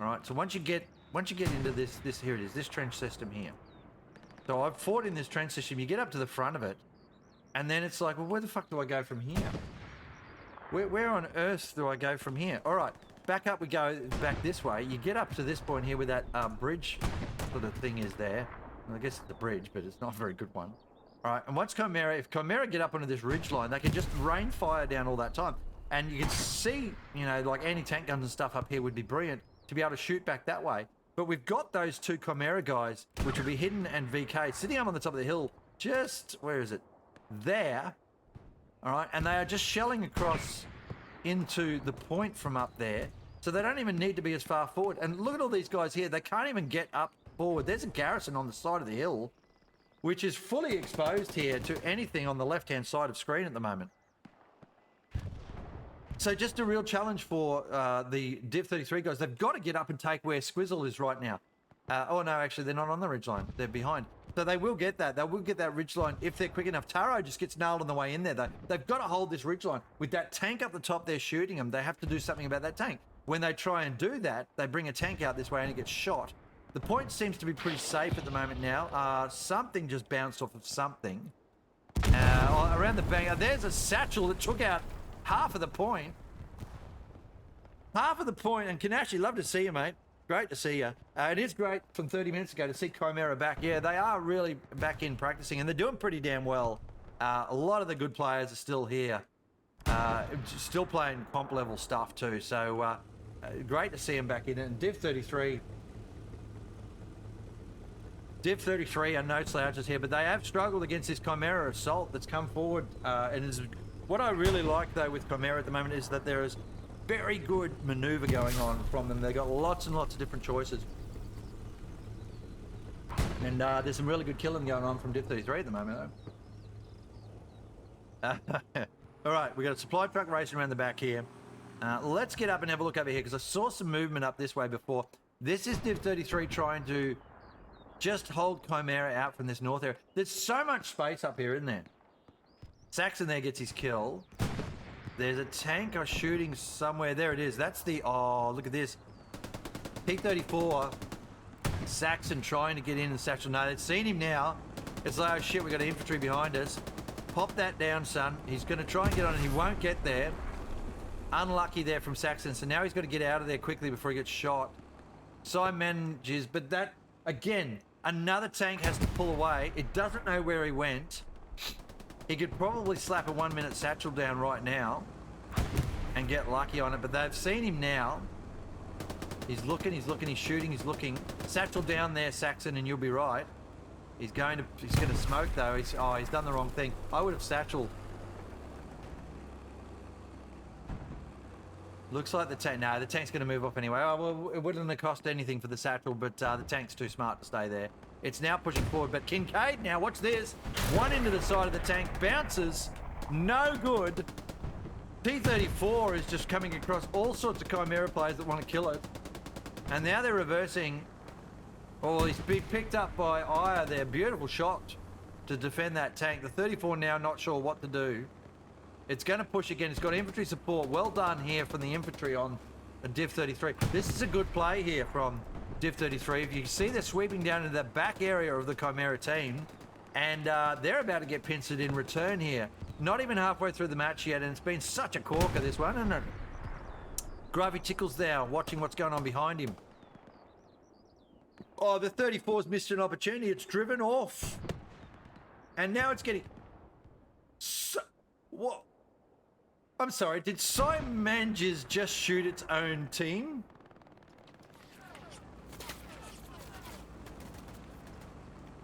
All right, so once you get into this here it is, this trench system here. So I've fought in this trench system. You get up to the front of it, and then it's like, well, where the fuck do I go from here? Where on earth do I go from here? All right, back up we go, back this way. You get up to this point here where that bridge sort of thing is there. Well, I guess it's a bridge, but it's not a very good one. All right, and once if Chimera get up onto this ridge line, they can just rain fire down all that time. And you can see, you know, like anti-tank guns and stuff up here would be brilliant to be able to shoot back that way. But we've got those two Chimera guys, which will be Hidden and VK, sitting up on the top of the hill, just, where is it? There. All right, and they are just shelling across into the point from up there, so they don't even need to be as far forward. And look at all these guys here. They can't even get up forward. There's a garrison on the side of the hill, which is fully exposed here to anything on the left-hand side of screen at the moment. So just a real challenge for the DIV33 guys. They've got to get up and take where Squizzle is right now. Oh, no, actually, they're not on the ridgeline. They're behind. So they will get that. They will get that ridgeline if they're quick enough. Taro just gets nailed on the way in there, though. They've got to hold this ridgeline. With that tank up the top, they're shooting them. They have to do something about that tank. When they try and do that, they bring a tank out this way and it gets shot. The point seems to be pretty safe at the moment now. Something just bounced off of something. Around the bang. There's a satchel that took out half of the point. Half of the point, and Kanashi, love to see you, mate. Great to see you. It is great from 30 minutes ago to see Chimera back. Yeah, they are really back in practicing, and they're doing pretty damn well. A lot of the good players are still here. Still playing comp level stuff too, so great to see them back in it. And DIV33 are no slouches here, but they have struggled against this Chimera assault that's come forward. What I really like, though, with Chimera at the moment is that there is very good maneuver going on from them. They've got lots and lots of different choices. And there's some really good killing going on from DIV33 at the moment, though. All right, we got a supply truck racing around the back here. Let's get up and have a look over here because I saw some movement up this way before. This is DIV33 trying to just hold Chimera out from this north area. There's so much space up here, isn't there? Saxon there gets his kill. There's a tank shooting somewhere. There it is. That's the... Oh, look at this. P-34. Saxon trying to get in and Satchel. No, they've seen him now. It's like, oh shit, we got an infantry behind us. Pop that down, son. He's going to try and get on and he won't get there. Unlucky there from Saxon. So now he's got to get out of there quickly before he gets shot. Sim manages, but that, again, another tank has to pull away. It doesn't know where he went. He could probably slap a 1 minute Satchel down right now and get lucky on it, but they've seen him now. He's looking, he's shooting, he's looking. Satchel down there, Saxon, and you'll be right. He's going to smoke though. He's done the wrong thing. I would have Satchel. Looks like the tank. No, the tank's going to move off anyway. Oh, well, it wouldn't have cost anything for the Satchel, but the tank's too smart to stay there. It's now pushing forward, but Kincaid now, watch this. One into the side of the tank, bounces, no good. T-34 is just coming across all sorts of Chimera players that want to kill it. And now they're reversing. Oh, he's been picked up by Aya there. Beautiful shot to defend that tank. The 34 now not sure what to do. It's going to push again. It's got infantry support. Well done here from the infantry on a DIV33. This is a good play here from DIV33. If you can see, they're sweeping down into the back area of the Chimera team. And they're about to get pincered in return here. Not even halfway through the match yet. And it's been such a corker, this one, isn't it? Gravy Tickles there, watching what's going on behind him. Oh, the 34's missed an opportunity. It's driven off. And now it's getting... What? I'm sorry, did Sim Manges just shoot its own team?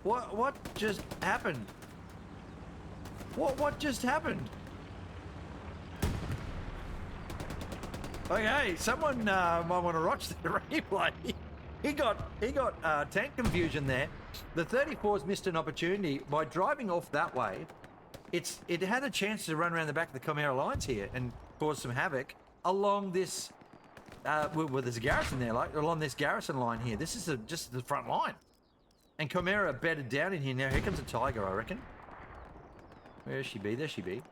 What just happened? What just happened? Okay, someone might want to watch the replay. He got tank confusion there. The 34's missed an opportunity by driving off that way. It had a chance to run around the back of the Chimera lines here and cause some havoc along this. Well, there's a garrison there, like along this garrison line here. This is just the front line, and Chimera are bedded down in here now. Here comes a tiger, I reckon. Where she be? There she be.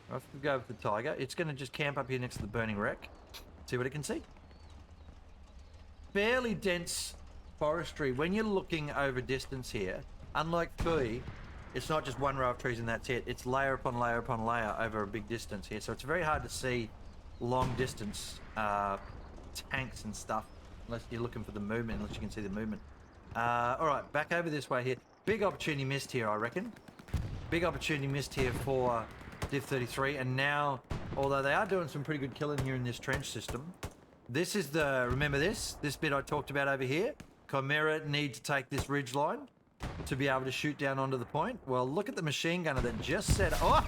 I'll have to go with the tiger. It's going to just camp up here next to the burning wreck. See what it can see. Fairly dense forestry. When you're looking over distance here, unlike Fui, it's not just one row of trees and that's it. It's layer upon layer upon layer over a big distance here. So it's very hard to see long distance tanks and stuff unless you're looking for the movement, unless you can see the movement. All right, back over this way here. Big opportunity missed here, I reckon. Big opportunity missed here for DIV33. And now, although they are doing some pretty good killing here in this trench system, this is the, remember this bit I talked about over here? Chimera need to take this ridge line to be able to shoot down onto the point. Well, look at the machine gunner that just said, oh,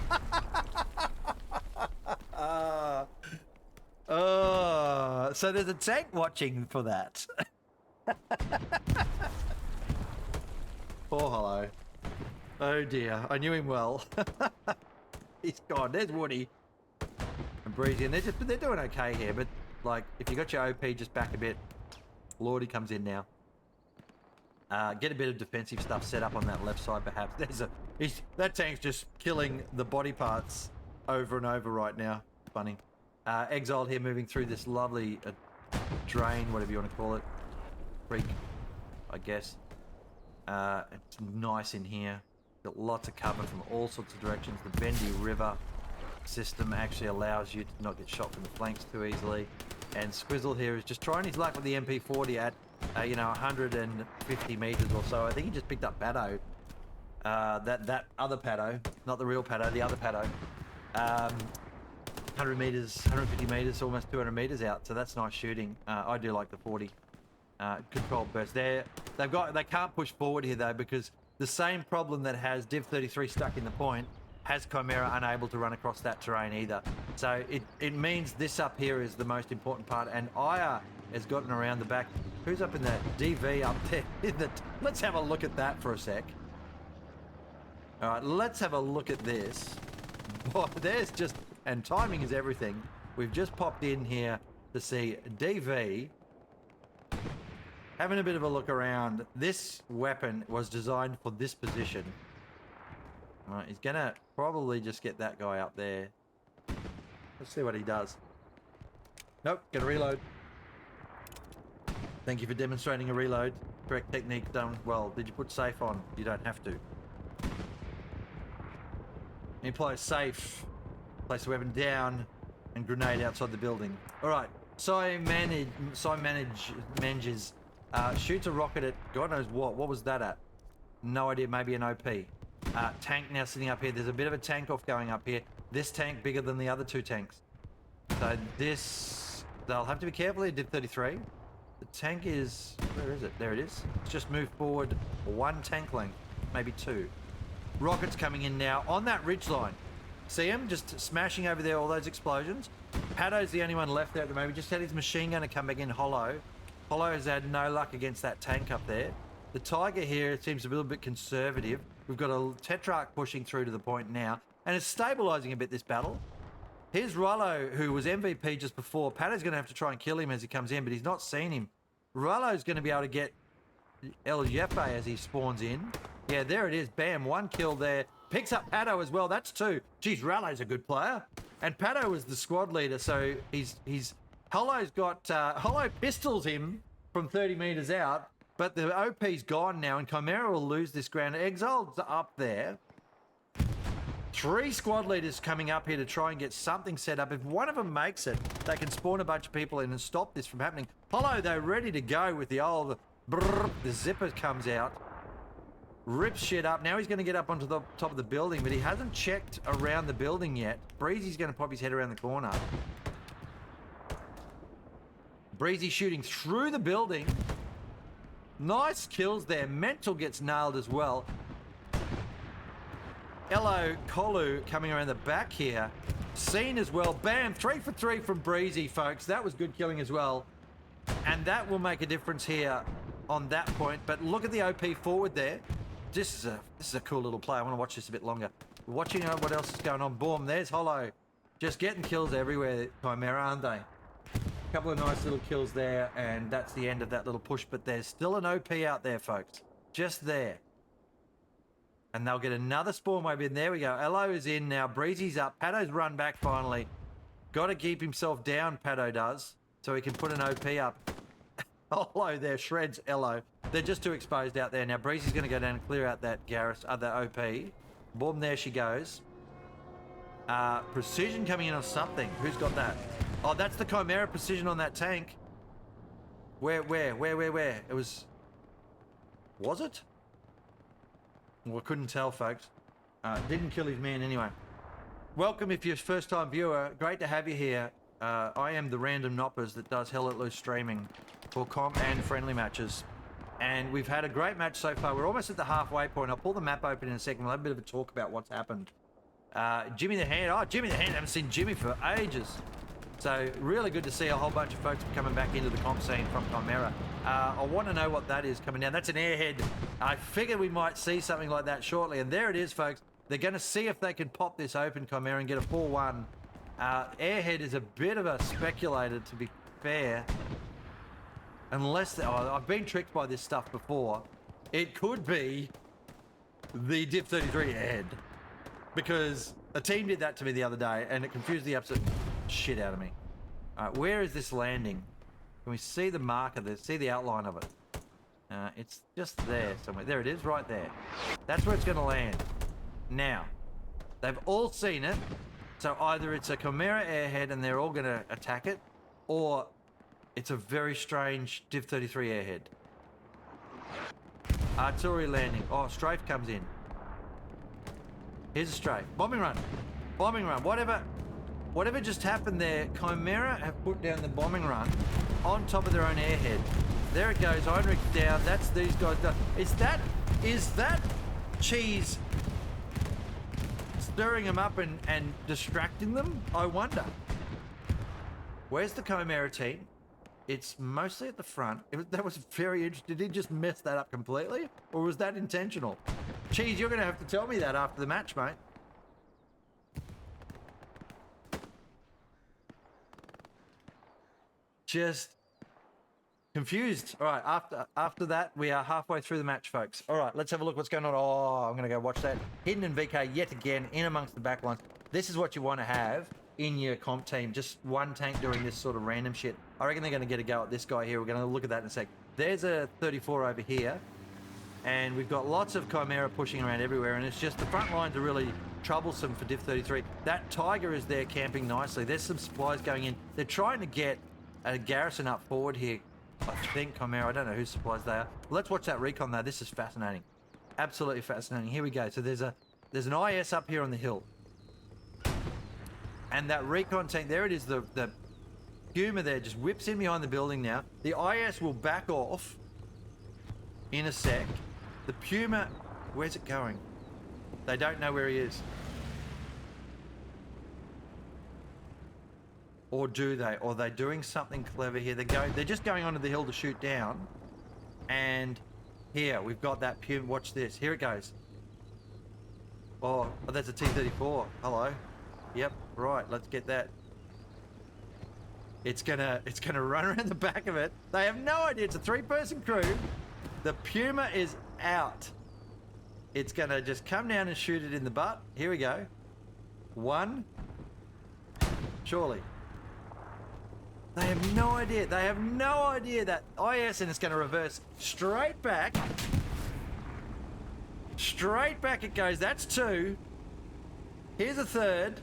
so there's a tank watching for that. Oh, hello. Oh dear, I knew him well. He's gone. There's Woody and Breezy, and they're doing okay here. But like, if you got your OP just back a bit, Lordy comes in now. Get a bit of defensive stuff set up on that left side, perhaps. That tank's just killing the body parts over and over right now. Funny. Exiled here, moving through this lovely drain, whatever you want to call it. Creek, I guess. It's nice in here. Got lots of cover from all sorts of directions. The Bendy River system actually allows you to not get shot from the flanks too easily. And Squizzle here is just trying his luck with the MP40 at 150 meters or so. I think he just picked up Paddo. That other Paddo, not the real Paddo, the other Paddo. 100 meters, 150 meters, almost 200 meters out. So that's nice shooting. I do like the 40 controlled burst. They can't push forward here though, because the same problem that has DIV33 stuck in the point has Chimera unable to run across that terrain either. So it means this up here is the most important part, and Aya has gotten around the back. Who's up in that DV up there? Let's have a look at that for a sec. All right, let's have a look at this. Boy, there's just, and timing is everything. We've just popped in here to see DV having a bit of a look around. This weapon was designed for this position. All right, he's gonna probably just get that guy up there. Let's see what he does. Nope, gonna reload. Thank you for demonstrating a reload. Correct technique done well. Did you put safe on? You don't have to. He applies safe. Place the weapon down and grenade outside the building. All right. Manages shoots a rocket at God knows what. What was that at? No idea. Maybe an OP. Tank now sitting up here. There's a bit of a tank off going up here. This tank bigger than the other two tanks. So this, they'll have to be careful here, DIV33. The tank is, where is it? There it is. It's just moved forward one tank length, maybe two. Rockets coming in now on that ridgeline. See him just smashing over there, all those explosions. Paddo's the only one left there at the moment. Just had his machine gun to come back in hollow. Hollow has had no luck against that tank up there. The Tiger here seems a little bit conservative. We've got a Tetrarch pushing through to the point now, and it's stabilizing a bit, this battle. Here's Rollo, who was MVP just before. Paddo's going to have to try and kill him as he comes in, but he's not seen him. Rollo's going to be able to get El Jefe as he spawns in. Yeah, there it is. Bam, one kill there. Picks up Paddo as well. That's two. Geez, Rollo's a good player. And Paddo was the squad leader, so Hollow's got... Hollow pistols him from 30 meters out, but the OP's gone now, and Chimera will lose this ground. Exile's up there. 3 squad leaders coming up here to try and get something set up. If one of them makes it, they can spawn a bunch of people in and stop this from happening. Hollow, though, ready to go with the old... Brrr, the zipper comes out. Rips shit up. Now he's going to get up onto the top of the building, but he hasn't checked around the building yet. Breezy's going to pop his head around the corner. Breezy shooting through the building. Nice kills there. Mental gets nailed as well. Elo Kolu coming around the back here. Seen as well. Bam! 3 for 3 from Breezy, folks. That was good killing as well. And that will make a difference here on that point. But look at the OP forward there. This is a cool little play. I want to watch this a bit longer. Watching what else is going on. Boom, there's Hollow. Just getting kills everywhere, Chimera, aren't they? A couple of nice little kills there, and that's the end of that little push. But there's still an OP out there, folks. Just there. And they'll get another spawn wave in. There we go. Elo is in now. Breezy's up. Paddo's run back finally. Got to keep himself down, Paddo does, so he can put an OP up. Hollow there shreds Elo. They're just too exposed out there now. Breezy's going to go down and clear out that Garrus, other OP. Boom, there she goes. Precision coming in on something. Who's got that? Oh, that's the Chimera precision on that tank. Where? It was it? Well, I couldn't tell, folks. Didn't kill his man anyway. Welcome if you're a first-time viewer. Great to have you here. I am the random noppers that does Hell Let Loose streaming for comp and friendly matches. And we've had a great match so far. We're almost at the halfway point. I'll pull the map open in a second. We'll have a bit of a talk about what's happened. Jimmy the Hand. Oh, Jimmy the Hand. I haven't seen Jimmy for ages. So really good to see a whole bunch of folks coming back into the comp scene from Chimera. I want to know what that is coming down. That's an airhead. I figured we might see something like that shortly. And there it is, folks. They're going to see if they can pop this open, Chimera, and get a 4-1. Airhead is a bit of a speculator, to be fair. Unless... I've been tricked by this stuff before. It could be the DIV33 airhead. Because a team did that to me the other day, and it confused the absolute shit out of me. Where is this landing? Can we see the marker there? See the outline of it? It's just there somewhere. There it is, right there. That's where it's going to land. Now, they've all seen it. So either it's a Chimera airhead and they're all going to attack it, or it's a very strange DIV33 airhead. Artillery landing. Oh, strafe comes in. Here's a strafe. Bombing run. Bombing run. Whatever just happened there, Chimera have put down the bombing run on top of their own airhead. There it goes. Heinrich's down. That's these guys done. Is that Cheese stirring them up and distracting them? I wonder. Where's the Chimera team? It's mostly at the front. That was very interesting. Did he just mess that up completely? Or was that intentional? Cheese, you're going to have to tell me that after the match, mate. just confused. All right, after that, we are halfway through the match, folks. All right, let's have a look what's going on. Oh, I'm going to go watch that. Hidden and VK yet again in amongst the back lines. This is what you want to have in your comp team. Just one tank doing this sort of random shit. I reckon they're going to get a go at this guy here. We're going to look at that in a sec. There's a 34 over here. And we've got lots of Chimera pushing around everywhere, and it's just the front lines are really troublesome for DIV33. That Tiger is there camping nicely. There's some supplies going in. They're trying to get a garrison up forward here. I think Chimera, I don't know whose supplies they are. Let's watch that recon though. This is fascinating. Absolutely fascinating. Here we go. So there's an IS up here on the hill. And that recon tank, there it is, the Puma there just whips in behind the building now. The IS will back off in a sec. The Puma, where's it going? They don't know where he is. Or do they? Or are they doing something clever here? They're just going onto the hill to shoot down. And here, we've got that Puma. Watch this. Here it goes. Oh, that's a T-34. Hello. Yep, right, let's get that. It's gonna run around the back of it. They have no idea. It's a 3-person crew. The Puma is out. It's gonna just come down and shoot it in the butt. Here we go. One. Surely. They have no idea. They have no idea that IS, and it's gonna reverse straight back. Straight back it goes. That's 2. Here's a 3rd.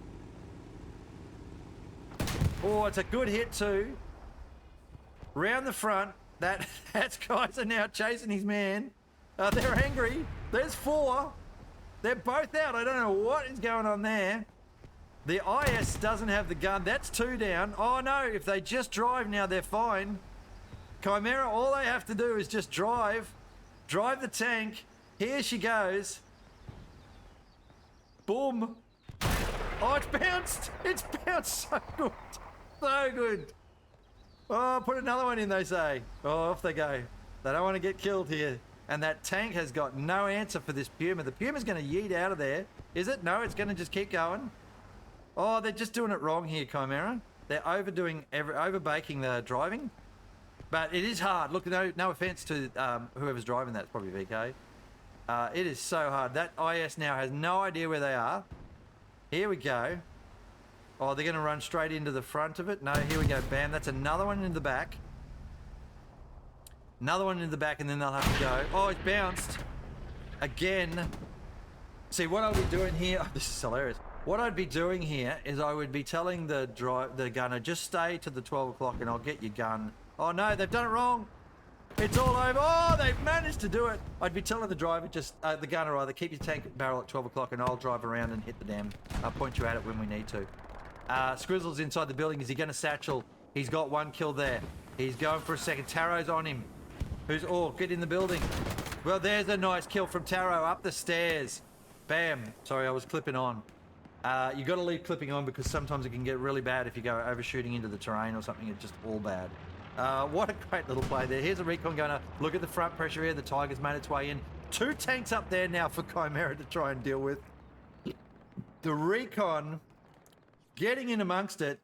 Oh, it's a good hit too. Round the front. That's guys are now chasing his man. They're angry. There's 4. They're both out. I don't know what is going on there. The IS doesn't have the gun. That's 2 down. Oh no, if they just drive now, they're fine. Chimera, all they have to do is just drive. Drive the tank. Here she goes. Boom. Oh, it's bounced. It's bounced so good. So good. Oh, put another one in, they say. Oh, off they go. They don't want to get killed here. And that tank has got no answer for this Puma. The Puma's going to yeet out of there. Is it? No, it's going to just keep going. Oh, they're just doing it wrong here, Chimera. They're overbaking the driving. But it is hard. Look, no offense to whoever's driving that. It's probably VK. It is so hard. That IS now has no idea where they are. Here we go. Oh, they're going to run straight into the front of it. No, here we go. Bam. That's another one in the back. Another one in the back, and then they'll have to go. Oh, it's bounced. Again. See, what I'll be doing here... Oh, this is hilarious. What I'd be doing here is I would be telling the gunner, just stay to the 12 o'clock and I'll get your gun. Oh, no, they've done it wrong. It's all over. Oh, they've managed to do it. I'd be telling the driver, the gunner rather, keep your tank barrel at 12 o'clock and I'll drive around and hit the dam. I'll point you at it when we need to. Scrizzle's inside the building. Is he going to satchel? He's got 1 kill there. He's going for a second. Taro's on him. Get in the building. Well, there's a nice kill from Taro up the stairs. Bam. Sorry, I was clipping on. You got to leave clipping on because sometimes it can get really bad if you go overshooting into the terrain or something. It's just all bad. What a great little play there. Here's a recon going to look at the front pressure here. The Tiger's made its way in. 2 tanks up there now for Chimera to try and deal with. The recon getting in amongst it.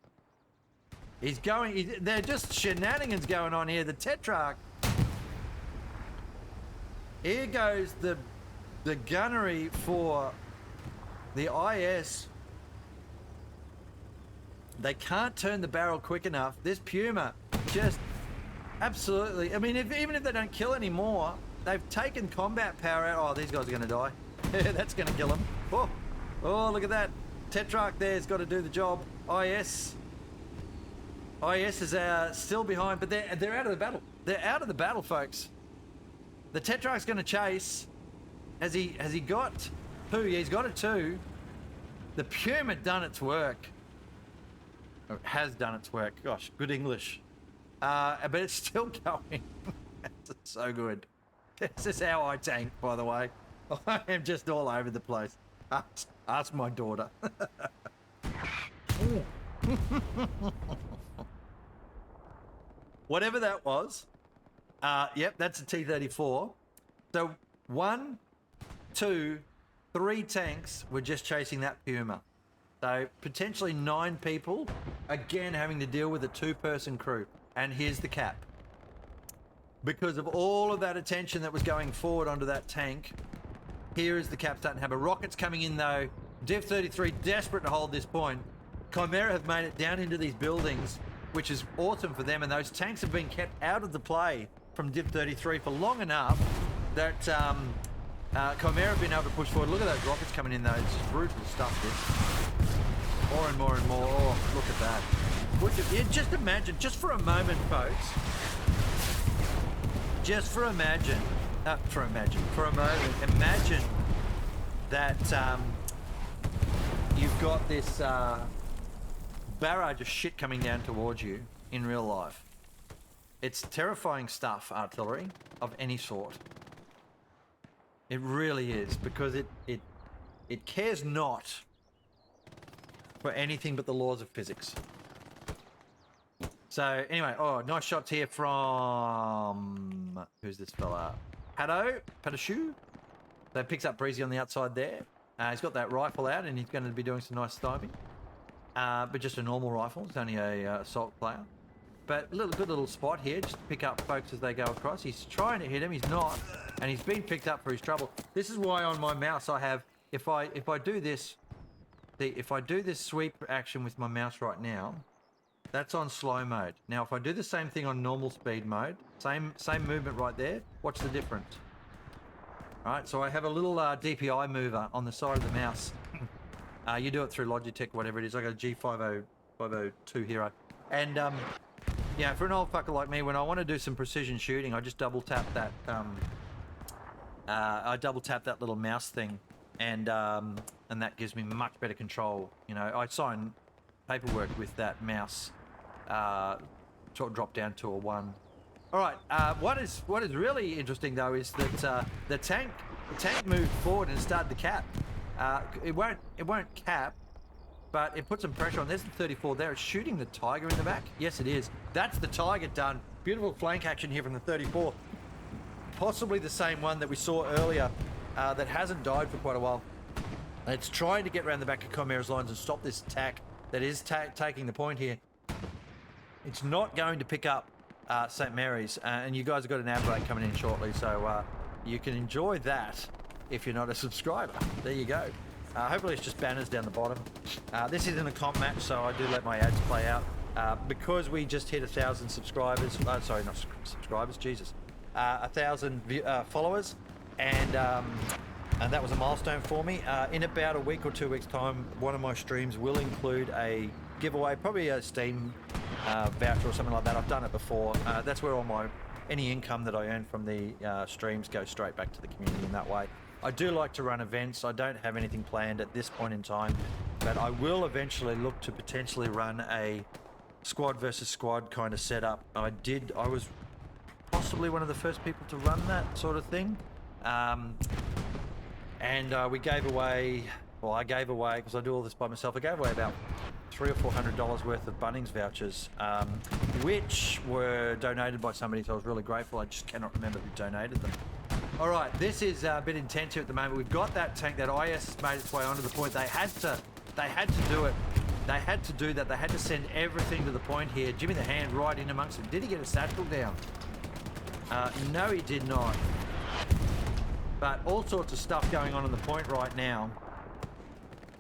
They're just shenanigans going on here. The Tetrarch. Here goes the gunnery for the IS. They can't turn the barrel quick enough. This Puma just absolutely... I mean, even if they don't kill anymore, they've taken combat power out. Oh, these guys are going to die. That's going to kill them. Oh, look at that. Tetrarch there's got to do the job. IS is still behind, but they're out of the battle. They're out of the battle, folks. The Tetrarch's going to chase. Has he got 2? Yeah, he's got a 2. The Puma done its work. Or has done its work. Gosh, good English. But it's still going. It's so good. This is how I tank, by the way. I am just all over the place. Ask my daughter. Whatever that was. Yep, that's a T-34. So 1, 2, 3 tanks were just chasing that Puma. So potentially 9 people, again having to deal with a 2-person crew. And here's the cap. Because of all of that attention that was going forward onto that tank, here is the cap starting to have a rockets coming in though. DIV33 desperate to hold this point. Chimera have made it down into these buildings, which is awesome for them, and those tanks have been kept out of the play from DIV33 for long enough that Chimera have been able to push forward. Look at those rockets coming in though, it's just brutal stuff this. More and more and more, oh, look at that. Just imagine, just for a moment folks, just for a moment, imagine that you've got this barrage of shit coming down towards you in real life. It's terrifying stuff, artillery of any sort. It really is, because it cares not for anything but the laws of physics. So anyway, oh, nice shots here from, who's this fella? Padashu. So picks up Breezy on the outside there. He's got that rifle out and he's going to be doing some nice sniping. But just a normal rifle, it's only a assault player. But good little spot here, just to pick up folks as they go across. He's trying to hit him, he's not, and he's been picked up for his trouble. This is why on my mouse I have, if I do this, if I do this sweep action with my mouse right now, that's on slow mode. Now if I do the same thing on normal speed mode, same movement right there, watch the difference. Alright, so I have a little DPI mover on the side of the mouse. You do it through Logitech, whatever it is. I got a G502 Hero. And yeah, for an old fucker like me, when I want to do some precision shooting, I just double tap that that little mouse thing, and that gives me much better control. You know, I sign paperwork with that mouse. Sort of drop down to a 1. All right. What is really interesting though is that the tank moved forward and started to cap. It won't cap, but it put some pressure on. There's the 34 there. It's shooting the Tiger in the back. Yes, it is. That's the Tiger done. Beautiful flank action here from the 34. Possibly the same one that we saw earlier that hasn't died for quite a while. It's trying to get around the back of Chimera's lines and stop this attack that is taking the point here. It's not going to pick up St. Mary's, and you guys have got an ad break coming in shortly, so you can enjoy that if you're not a subscriber. There you go. Hopefully it's just banners down the bottom. This isn't a comp match, so I do let my ads play out. Because we just hit 1,000 subscribers, sorry, not subscribers, Jesus. 1,000 followers, and that was a milestone for me. In about a week or 2 weeks' time, one of my streams will include a giveaway, probably a Steam voucher or something like that. I've done it before. That's where all any income that I earn from the streams goes straight back to the community in that way. I do like to run events. I don't have anything planned at this point in time, but I will eventually look to potentially run a squad versus squad kind of setup. I was possibly one of the first people to run that sort of thing. We gave away, well, I gave away, because I do all this by myself, I gave away about $300 or $400 worth of Bunnings vouchers, which were donated by somebody, so I was really grateful. I just cannot remember who donated them. All right, this is a bit intense here at the moment. We've got that tank, that IS has made its way onto the point. They had to do it. They had to do that. They had to send everything to the point here. Jimmy the Hand right in amongst them. Did he get a satchel down? No, he did not. But all sorts of stuff going on the point right now,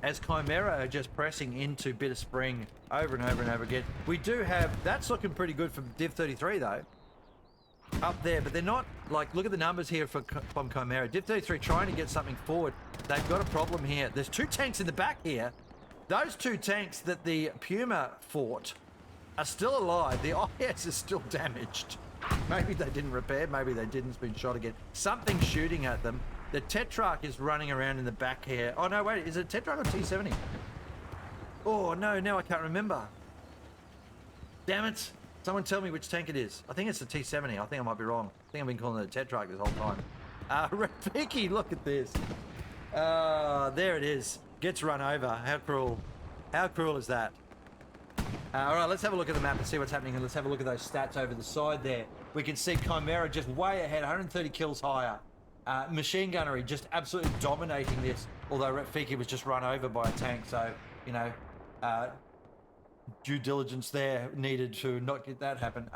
as Chimera are just pressing into Bitter Spring over and over and over again. We do have, that's looking pretty good for DIV33 though, up there, but they're not, like, look at the numbers here from Chimera. DIV33 trying to get something forward. They've got a problem here. There's 2 tanks in the back here. Those 2 tanks that the Puma fought are still alive. The IS is still damaged. Maybe they didn't repair, maybe they didn't, it's been shot again. Something's shooting at them. The Tetrarch is running around in the back here. Oh no, wait, is it Tetrarch or T70? Oh no, now I can't remember. Damn it. Someone tell me which tank it is. I think it's the T70. I think I might be wrong. I think I've been calling it a Tetrarch this whole time. Rafiki, look at this. There it is. Gets run over. How cruel. How cruel is that? All right, let's have a look at the map and see what's happening, and let's have a look at those stats over the side there. We can see Chimera just way ahead, 130 kills higher. Machine gunnery just absolutely dominating this, although Rafiki was just run over by a tank, so, you know, due diligence there needed to not get that happen.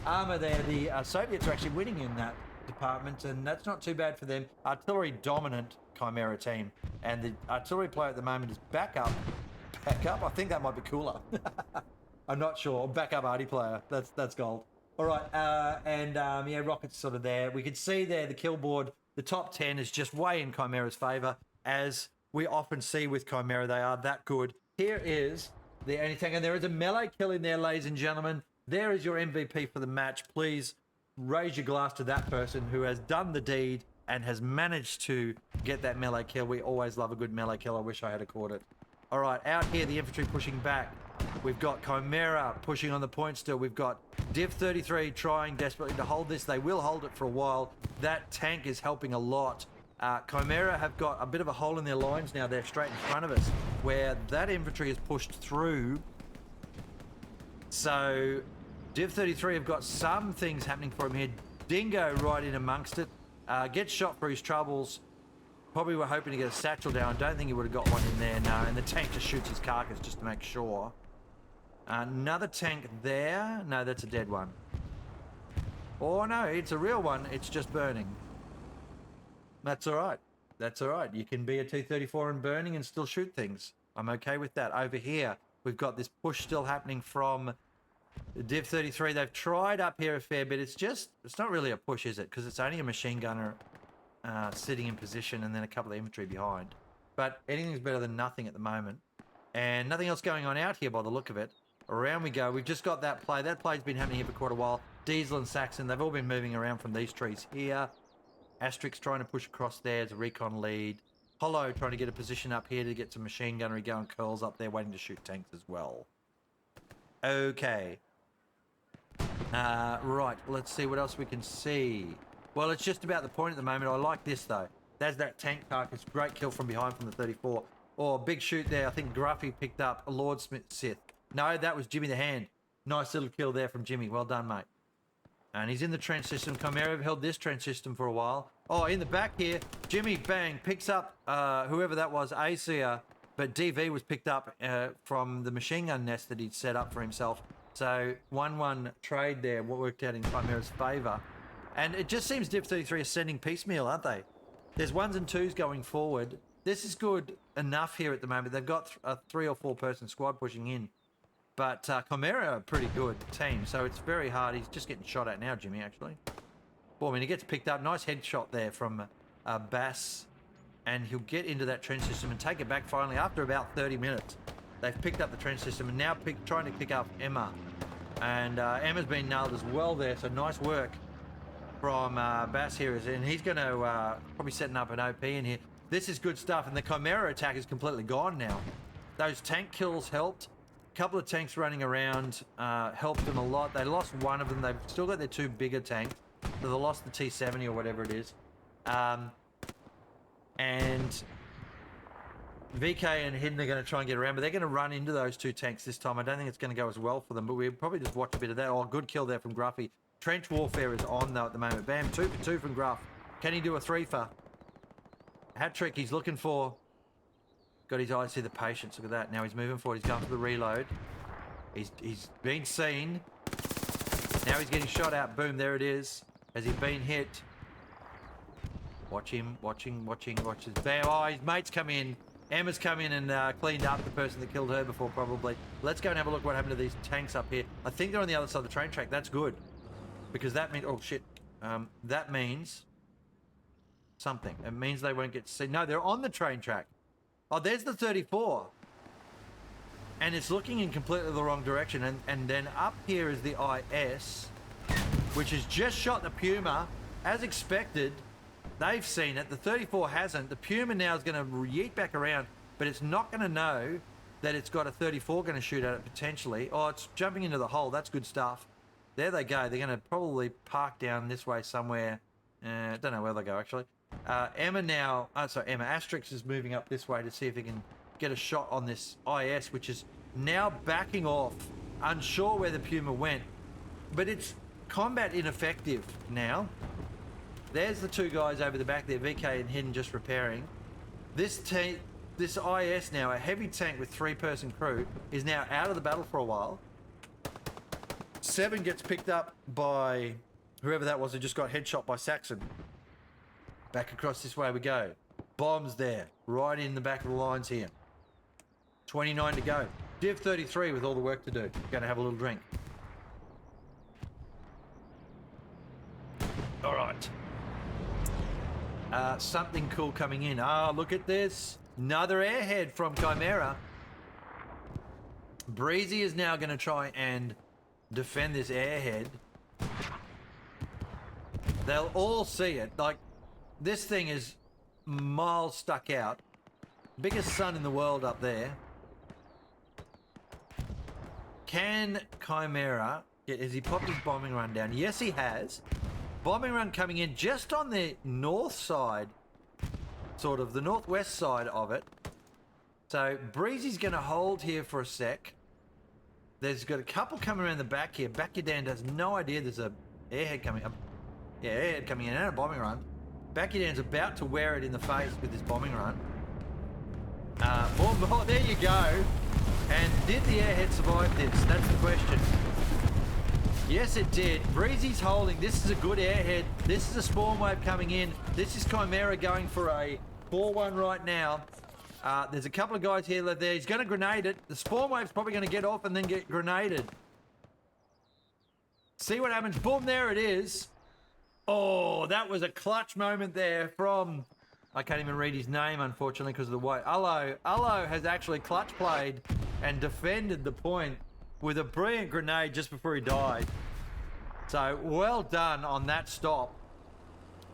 Armor there, the Soviets are actually winning in that department, and that's not too bad for them. Artillery dominant Chimera team, and the artillery player at the moment is backup. Backup? I think that might be cooler. I'm not sure. Backup arty player. That's gold. All right, yeah, Rocket's sort of there. We can see there the kill board. The top 10 is just way in Chimera's favor, as we often see with Chimera. They are that good. Here is the anything, and there is a melee kill in there, ladies and gentlemen. There is your MVP for the match. Please raise your glass to that person who has done the deed and has managed to get that melee kill. We always love a good melee kill. I wish I had caught it. All right, out here, the infantry pushing back. We've got Chimera pushing on the point still. We've got DIV33 trying desperately to hold this. They will hold it for a while. That tank is helping a lot. Chimera have got a bit of a hole in their lines now. They're straight in front of us, where that infantry is pushed through. So DIV33 have got some things happening for him here. Dingo right in amongst it. Gets shot for his troubles. Probably were hoping to get a satchel down. Don't think he would have got one in there, no. And the tank just shoots his carcass just to make sure. Another tank there. No, that's a dead one. Oh, no, it's a real one. It's just burning. That's all right. That's all right. You can be a T-34 and burning and still shoot things. I'm okay with that. Over here, we've got this push still happening from DIV33. They've tried up here a fair bit. It's not really a push, is it? Because it's only a machine gunner sitting in position and then a couple of infantry behind. But anything's better than nothing at the moment. And nothing else going on out here by the look of it. Around we go. We've just got that play. That play's been happening here for quite a while. Diesel and Saxon, they've all been moving around from these trees here. Asterix trying to push across there as a recon lead. Hollow trying to get a position up here to get some machine gunnery going. Curls up there waiting to shoot tanks as well. Okay. Right, let's see what else we can see. Well, it's just about the point at the moment. I like this, though. There's that tank carcass. Great kill from behind from the 34. Oh, big shoot there. I think Gruffy picked up a Lord Sith. No, that was Jimmy the Hand. Nice little kill there from Jimmy. Well done, mate. And he's in the trench system. Chimera held this trench system for a while. Oh, in the back here, Jimmy, bang, picks up whoever that was, Asia. But DV was picked up from the machine gun nest that he'd set up for himself. So 1-1 trade there, what worked out in Chimera's favour. And it just seems DIV33 are sending piecemeal, aren't they? There's 1s and 2s going forward. This is good enough here at the moment. They've got a 3 or 4 person squad pushing in. But Chimera are a pretty good team, so it's very hard. He's just getting shot at now, Jimmy, actually. Well, I mean, he gets picked up. Nice headshot there from Bass. And he'll get into that trench system and take it back finally after about 30 minutes. They've picked up the trench system and now trying to pick up Emma. And Emma's been nailed as well there, so nice work from Bass here. And he's going to probably setting up an OP in here. This is good stuff, and the Chimera attack is completely gone now. Those tank kills helped. A couple of tanks running around helped them a lot. They lost one of them. They've still got their 2 bigger tanks. So they lost the T-70 or whatever it is. And VK and Hidden are going to try and get around, but they're going to run into those 2 tanks this time. I don't think it's going to go as well for them, but we'll probably just watch a bit of that. Oh, good kill there from Gruffy. Trench warfare is on, though, at the moment. Bam, 2 for 2 from Gruff. Can he do a 3 for? Hat trick he's looking for. Got his eyes, see the patience. Look at that. Now he's moving forward. He's going for the reload. He's been seen. Now he's getting shot out. Boom, there it is. Has he been hit? Watch him. Watch his bam. Oh, his mate's come in. Emma's come in and cleaned up the person that killed her before, probably. Let's go and have a look what happened to these tanks up here. I think they're on the other side of the train track. That's good. Because that means... Oh, shit. That means... something. It means they won't get seen. No, they're on the train track. Oh, there's the 34. And it's looking in completely the wrong direction. And then up here is the IS, which has just shot the Puma. As expected, they've seen it. The 34 hasn't. The Puma now is going to yeet back around, but it's not going to know that it's got a 34 going to shoot at it potentially. Oh, it's jumping into the hole. That's good stuff. There they go. They're going to probably park down this way somewhere. Don't know where they go, actually. Emma now, Emma Asterix is moving up this way to see if he can get a shot on this IS, which is now backing off, unsure where the Puma went, but it's combat ineffective now. There's the 2 guys over the back there, VK and Hidden just repairing. This this IS now, a heavy tank with 3-person crew, is now out of the battle for a while. 7 gets picked up by whoever that was who just got headshot by Saxon. Back across this way we go. Bombs there, right in the back of the lines here. 29 to go. DIV33 with all the work to do. Going to have a little drink. All right. Something cool coming in. Ah, look at this. Another airhead from Chimera. Breezy is now going to try and defend this airhead. They'll all see it. Like, this thing is miles stuck out. Biggest sun in the world up there. Can Chimera has he popped his bombing run down? Yes, he has. Bombing run coming in just on the north side, sort of the northwest side of it. So Breezy's going to hold here for a sec. There's got a couple coming around the back here. Bakudan has no idea there's a airhead coming up. Yeah, airhead coming in and a bombing run. Bakudan's about to wear it in the face with his bombing run. Oh, there you go. And did the airhead survive this? That's the question. Yes, it did. Breezy's holding. This is a good airhead. This is a spawn wave coming in. This is Chimera going for a 4-1 right now. There's a couple of guys here left there. He's going to grenade it. The spawn wave's probably going to get off and then get grenaded. See what happens. Boom, there it is. Oh, that was a clutch moment there from... I can't even read his name, unfortunately, because of the weight. Ullo has actually clutch played and defended the point with a brilliant grenade just before he died. So, well done on that stop.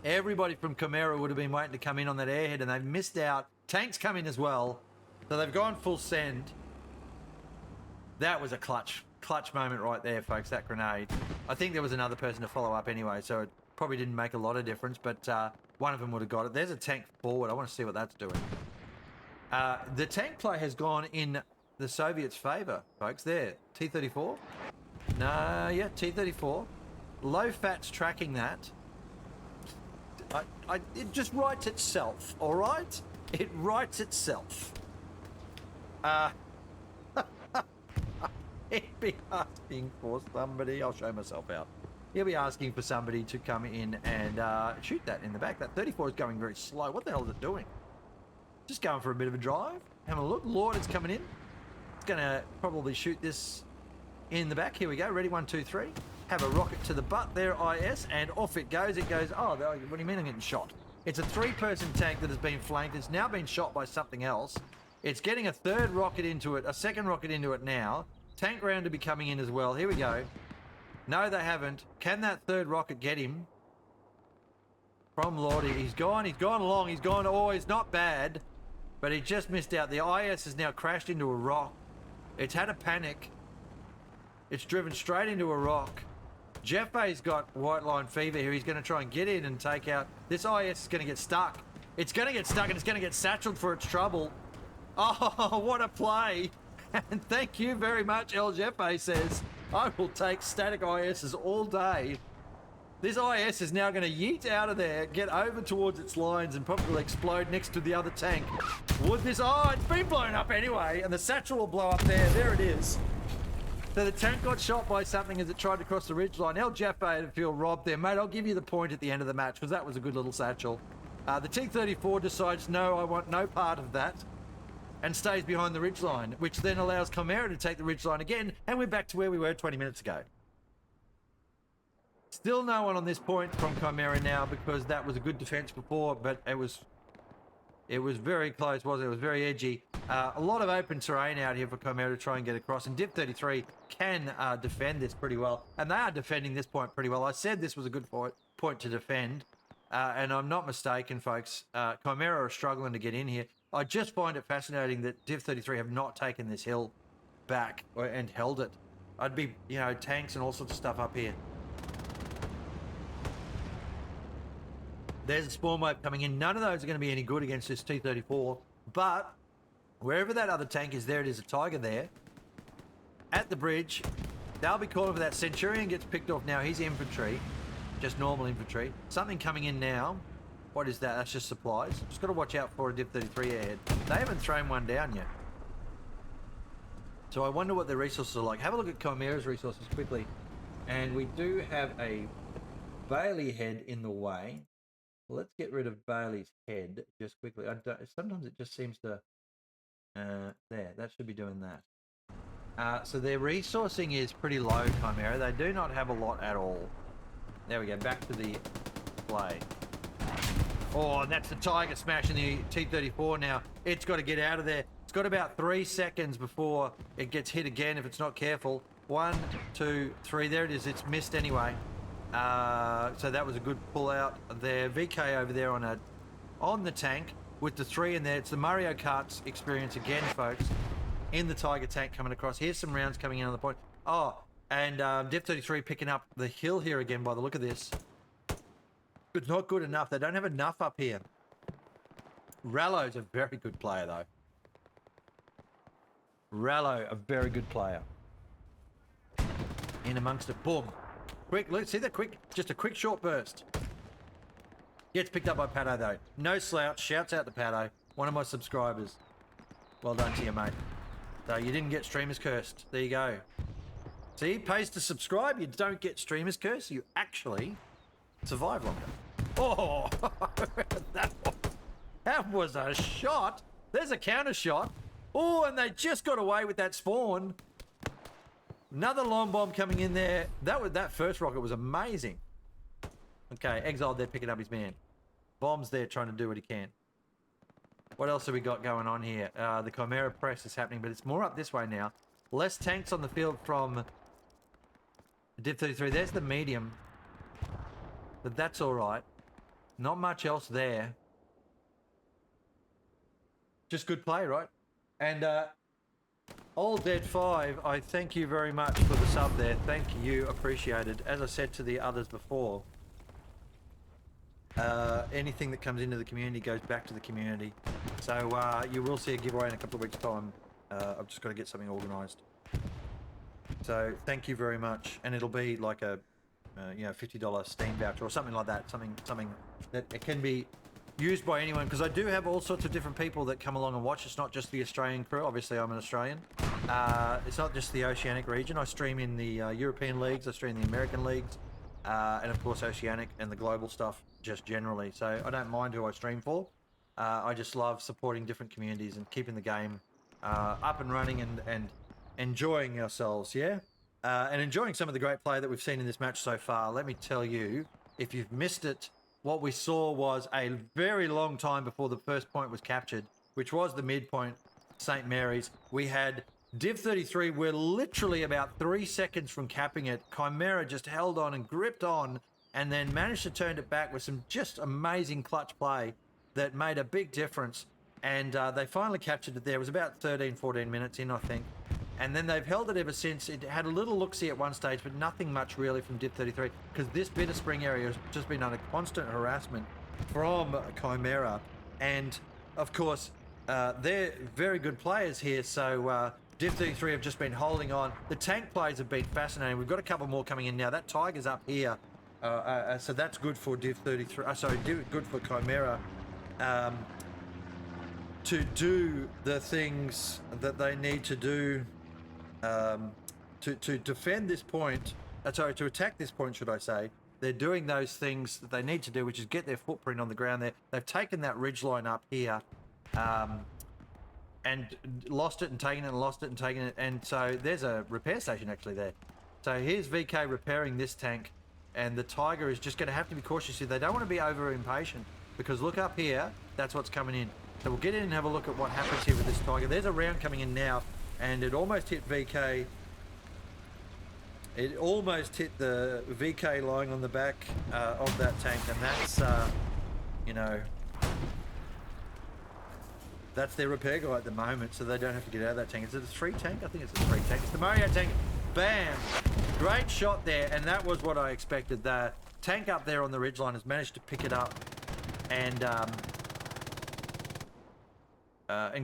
Everybody from Chimera would have been waiting to come in on that airhead, and they've missed out. Tanks come in as well. So they've gone full send. That was a clutch moment right there, folks, that grenade. I think there was another person to follow up anyway, so it probably didn't make a lot of difference, but one of them would have got it. There's a tank forward. I want to see what that's doing. The tank play has gone in the Soviets' favour, folks. There, T-34. No, yeah, T-34. Low fat's tracking that. It just writes itself, all right? It writes itself. He'd be asking for somebody. I'll show myself out. He'll be asking for somebody to come in and shoot that in the back. That 34 is going very slow. What the hell is it doing? Just going for a bit of a drive. Having a look. Lord is coming in. It's going to probably shoot this in the back. Here we go. Ready, 1, 2, 3. Have a rocket to the butt there, IS, and off it goes. It goes, oh, what do you mean I'm getting shot? It's a 3-person tank that has been flanked. It's now been shot by something else. It's getting a third rocket into it, a second rocket into it now. Tank round to be coming in as well. Here we go. No, they haven't. Can that third rocket get him? From Lordy. He's gone along. He's gone, oh, he's not bad. But he just missed out. The IS has now crashed into a rock. It's had a panic. It's driven straight into a rock. Jeffay's got white line fever here. He's going to try and get in and take out. This IS is going to get stuck. It's going to get stuck and it's going to get satcheled for its trouble. Oh, what a play. And thank you very much, El Jefe says. I will take static ISs all day. This IS is now going to yeet out of there, get over towards its lines and probably explode next to the other tank. Would this... Oh, it's been blown up anyway. And the satchel will blow up there. There it is. So the tank got shot by something as it tried to cross the ridgeline. El Jefe had feel robbed there. Mate, I'll give you the point at the end of the match because that was a good little satchel. The T-34 decides, no, I want no part of that. And stays behind the ridgeline, which then allows Chimera to take the ridgeline again. And we're back to where we were 20 minutes ago. Still no one on this point from Chimera now because that was a good defense before, but it was very close, wasn't it? It was very edgy. A lot of open terrain out here for Chimera to try and get across, and DIV33 can defend this pretty well, and they are defending this point pretty well. I said this was a good point to defend, and I'm not mistaken, folks. Chimera are struggling to get in here. I just find it fascinating that DIV33 have not taken this hill back and held it. I'd be, you know, tanks and all sorts of stuff up here. There's a spawn wave coming in. None of those are going to be any good against this T-34. But wherever that other tank is, there it is, a Tiger there. At the bridge. They'll be calling for that. Centurion gets picked off now. He's infantry. Just normal infantry. Something coming in now. What is that? That's just supplies. Just got to watch out for a DIV33 ahead. They haven't thrown one down yet. So I wonder what their resources are like. Have a look at Chimera's resources quickly. And we do have a Bailey head in the way. Let's get rid of Bailey's head just quickly. Sometimes it just seems to... there, that should be doing that. So their resourcing is pretty low, Chimera. They do not have a lot at all. There we go, back to the play. Oh, and that's the Tiger smashing the T-34 now. It's got to get out of there. It's got about 3 seconds before it gets hit again if it's not careful. 1, 2, 3. There it is. It's missed anyway. So that was a good pull out there. VK over there on the tank with the 3 in there. It's the Mario Kart's experience again, folks. In the Tiger tank coming across. Here's some rounds coming in on the point. Oh, and DIV33 picking up the hill here again by the look of this. It's not good enough. They don't have enough up here. Rallo's a very good player, though. Rallo, a very good player. In amongst it. Boom. Quick, look, see that quick? Just a quick short burst. Gets picked up by Pato, though. No slouch. Shouts out to Pato. One of my subscribers. Well done to you, mate. So you didn't get streamers cursed. There you go. See, pays to subscribe. You don't get streamers cursed. You actually survive longer. Oh, that was a shot. There's a counter shot. Oh, and they just got away with that spawn. Another long bomb coming in there. That first rocket was amazing. Okay, Exiled there picking up his man. Bomb's there trying to do what he can. What else have we got going on here? The Chimera press is happening, but it's more up this way now. Less tanks on the field from DIV33. There's the medium. But that's all right. Not much else there. Just good play, right? And Old Dead 5, I thank you very much for the sub there. Thank you, appreciated. As I said to the others before, anything that comes into the community goes back to the community. So you will see a giveaway in a couple of weeks' time. I've just got to get something organised. So thank you very much, and it'll be like a $50 Steam voucher or something like that. Something that it can be used by anyone, because I do have all sorts of different people that come along and watch. It's not just the Australian crew. Obviously, I'm an Australian. It's not just the Oceanic region. I stream in the European leagues. I stream in the American leagues, and of course Oceanic and the global stuff just generally. So I don't mind who I stream for. I just love supporting different communities and keeping the game up and running and enjoying ourselves. Yeah. And enjoying some of the great play that we've seen in this match so far. Let me tell you, if you've missed it, what we saw was a very long time before the first point was captured, which was the midpoint, St. Mary's. We had DIV33, we're literally about 3 seconds from capping it. Chimera just held on and gripped on and then managed to turn it back with some just amazing clutch play that made a big difference. And they finally captured it there. It was about 13, 14 minutes in, I think. And then they've held it ever since. It had a little look-see at one stage, but nothing much really from DIV33, because this Bitter Spring area has just been under constant harassment from Chimera. And, of course, they're very good players here, so DIV33 have just been holding on. The tank plays have been fascinating. We've got a couple more coming in now. That Tiger's up here, so that's good for DIV33. Good for Chimera. To do the things that they need to do to defend this point, to attack this point, should I say. They're doing those things that they need to do, which is get their footprint on the ground there. They've taken that ridge line up here and lost it and taken it and lost it and taken it. And so there's a repair station actually there. So here's VK repairing this tank, and the Tiger is just going to have to be cautious here. They don't want to be over impatient, because look up here, that's what's coming in. So we'll get in and have a look at what happens here with this Tiger. There's a round coming in now, and it almost hit VK. It almost hit the VK lying on the back of that tank, and that's, that's their repair guy at the moment, so they don't have to get out of that tank. Is it a 3 tank? I think it's a 3 tank. It's the Mario tank. Bam! Great shot there, and that was what I expected. The tank up there on the ridgeline has managed to pick it up and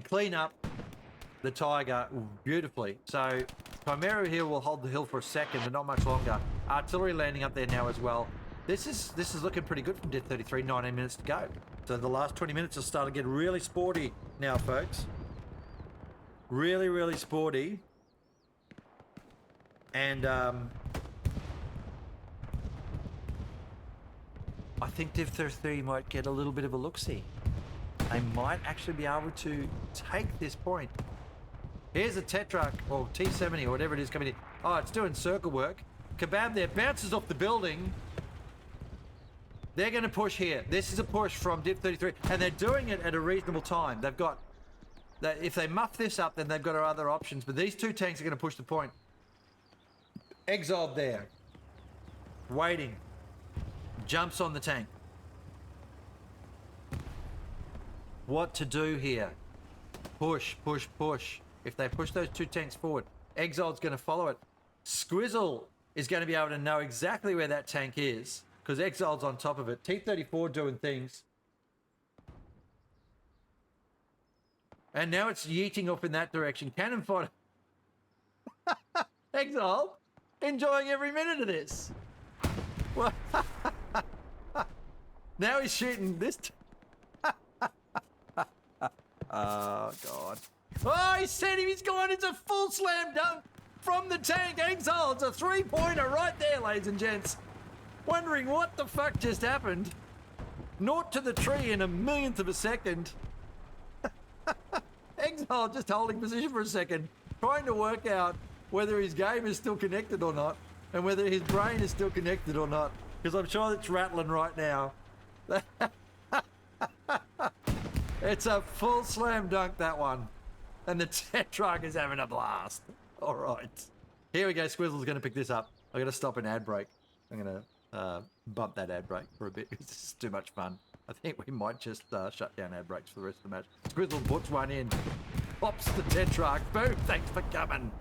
clean up the Tiger beautifully. So Chimera here will hold the hill for a second, but not much longer. Artillery landing up there now as well. This is looking pretty good from DIV33. 19 minutes to go. So the last 20 minutes are starting to get really sporty now, folks. Really, really sporty. And I think DIV33 might get a little bit of a look-see. They might actually be able to take this point. Here's a Tetrarch or T70 or whatever it is coming in. Oh, it's doing circle work. Kebab there bounces off the building. They're going to push here. This is a push from DIV33, and they're doing it at a reasonable time. They've got, if they muff this up, then they've got other options. But these two tanks are going to push the point. Exiled there, waiting, jumps on the tank. What to do here? Push, push, push. If they push those two tanks forward, Exiled's going to follow it. Squizzle is going to be able to know exactly where that tank is, because Exile's on top of it. T-34 doing things. And now it's yeeting off in that direction. Cannon fodder. Exile enjoying every minute of this. Well, now he's shooting this. Oh, God. Oh, he said he's gone. It's a full slam dunk from the tank. Exile. It's a three-pointer right there, ladies and gents. Wondering what the fuck just happened. Naught to the tree in a millionth of a second. Exile just holding position for a second, trying to work out whether his game is still connected or not, and whether his brain is still connected or not, because I'm sure it's rattling right now. It's a full slam dunk, that one. And the Tetrarch is having a blast. All right. Here we go. Squizzle's going to pick this up. I'm going to stop an ad break. I'm going to bump that ad break for a bit because this is too much fun. I think we might just shut down ad breaks for the rest of the match. Squizzle puts one in. Pops the Tetrarch. Boom. Thanks for coming.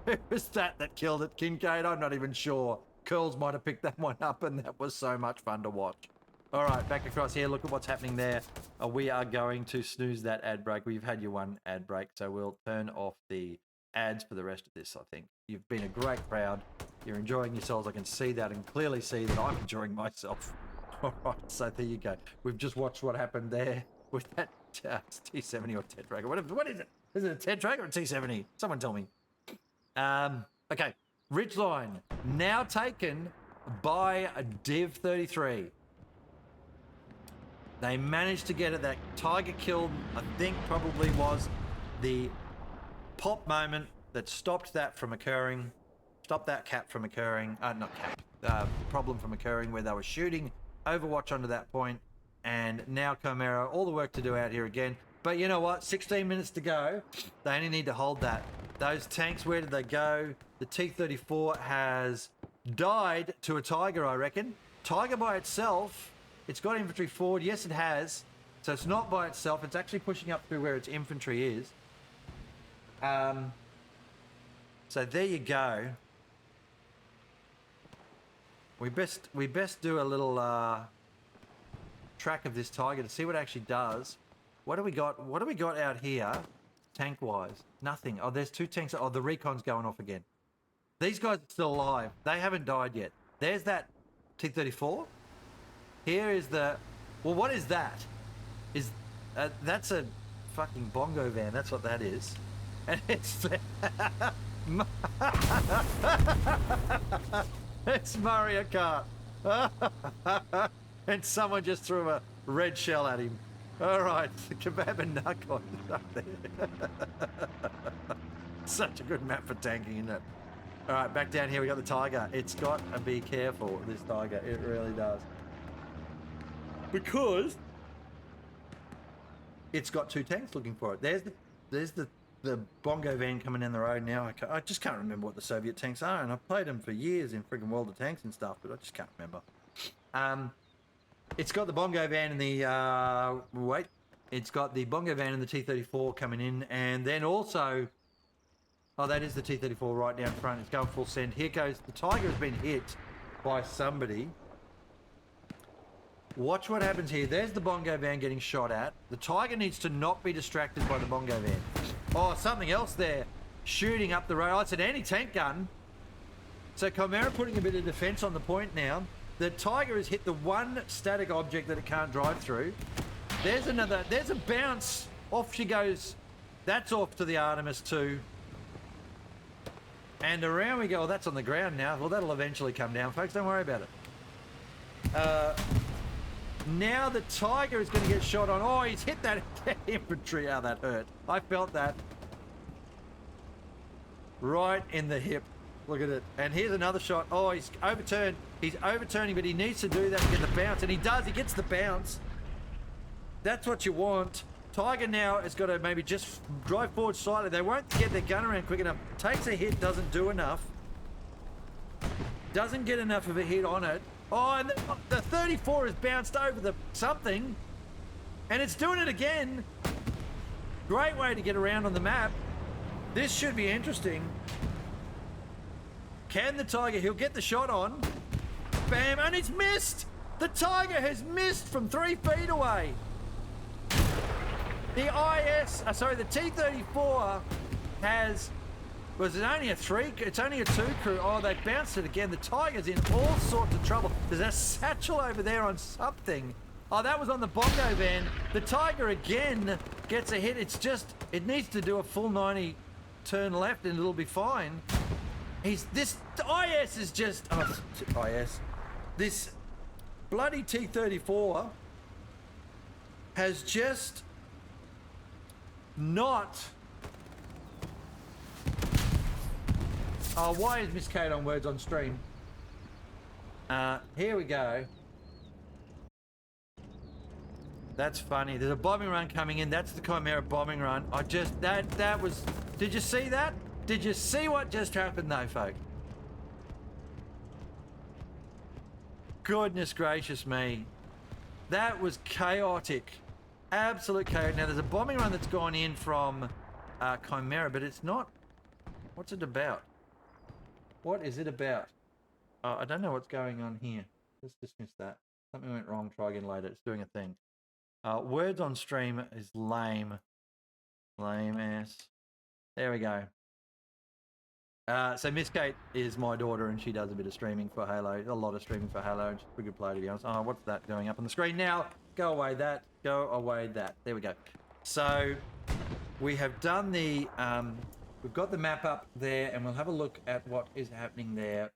Who was that killed it? Kincaid? I'm not even sure. Curls might have picked that one up, and that was so much fun to watch. All right, back across here. Look at what's happening there. We are going to snooze that ad break. We've had your one ad break, so we'll turn off the ads for the rest of this, I think. You've been a great crowd. You're enjoying yourselves. I can see that and clearly see that I'm enjoying myself. All right, so there you go. We've just watched what happened there with that T70 or Tetrarch. What is it? Is it a Tetrarch or a T70? Someone tell me. Okay, Ridgeline now taken by a DIV33. They managed to get it. That Tiger kill, I think, probably was the pop moment that stopped that from occurring. Stopped that cap from occurring. Not cap. Problem from occurring where they were shooting Overwatch onto that point. And now Chimera, all the work to do out here again. But you know what? 16 minutes to go. They only need to hold that. Those tanks, where did they go? The T-34 has died to a Tiger, I reckon. Tiger by itself, it's got infantry forward. Yes, it has. So it's not by itself. It's actually pushing up through where its infantry is. So there you go. We best do a little track of this Tiger to see what it actually does. What do we got? What do we got out here, tank-wise? Nothing. Oh, there's two tanks. Oh, the recon's going off again. These guys are still alive. They haven't died yet. There's that T-34. Here is the... Well, what is that? That's a fucking bongo van. That's what that is. And it's... It's Mario Kart. And someone just threw a red shell at him. All right, the Kebab and Narcon up there. Such a good map for tanking, isn't it? All right, back down here, we got the Tiger. It's got to be careful, this Tiger. It really does. Because it's got two tanks looking for it. There's the bongo van coming down the road now. I just can't remember what the Soviet tanks are, and I've played them for years in friggin' World of Tanks and stuff, but I just can't remember. It's got the bongo van and the it's got the bongo van and the T-34 coming in, and then also, oh, that is the T-34 right down front. It's going full send. Here goes the Tiger. Has been hit by somebody. Watch what happens here. There's the bongo van getting shot at. The Tiger needs to not be distracted by the bongo van. Oh, something else there. Shooting up the road. Oh, it's an anti-tank gun. So Chimera putting a bit of defense on the point now. The Tiger has hit the one static object that it can't drive through. There's another, there's a bounce. Off she goes. That's off to the Artemis 2. And around we go. Oh, that's on the ground now. Well, that'll eventually come down, folks. Don't worry about it. Now the Tiger is going to get shot on. Oh, he's hit that infantry. Oh, that hurt. I felt that. Right in the hip. Look at it. And here's another shot. Oh, he's overturned. He's overturning, but he needs to do that to get the bounce. And he does. He gets the bounce. That's what you want. Tiger now has got to maybe just drive forward slightly. They won't get their gun around quick enough. Takes a hit, doesn't do enough. Doesn't get enough of a hit on it. Oh, and the 34 has bounced over the something. And it's doing it again. Great way to get around on the map. This should be interesting. Can the Tiger, he'll get the shot on. Bam, and it's missed. The Tiger has missed from 3 feet away. The the T-34 has, was it only a 3? It's only a 2 crew. Oh, they bounced it again. The Tiger's in all sorts of trouble. There's a satchel over there on something. Oh, that was on the Bongo van. The Tiger again gets a hit. It's just, it needs to do a full 90 turn left and it'll be fine. This IS is just, this bloody T-34 has just not. Oh, why is Miss Kate on words on stream? Here we go. That's funny. There's a bombing run coming in. That's the Chimera bombing run. That was, did you see that? Did you see what just happened though, folks? Goodness gracious me. That was chaotic. Absolute chaos. Now there's a bombing run that's gone in from Chimera, but it's not. What's it about? What is it about? I don't know what's going on here. Let's dismiss that. Something went wrong. Try again later. It's doing a thing. Words on stream is lame. Lame ass. There we go. So Miss Kate is my daughter and she does a bit of streaming for Halo. A lot of streaming for Halo. And she's a pretty good player, to be honest. Oh, what's that going up on the screen now? Go away that. Go away that. There we go. So we have done the, we've got the map up there and we'll have a look at what is happening there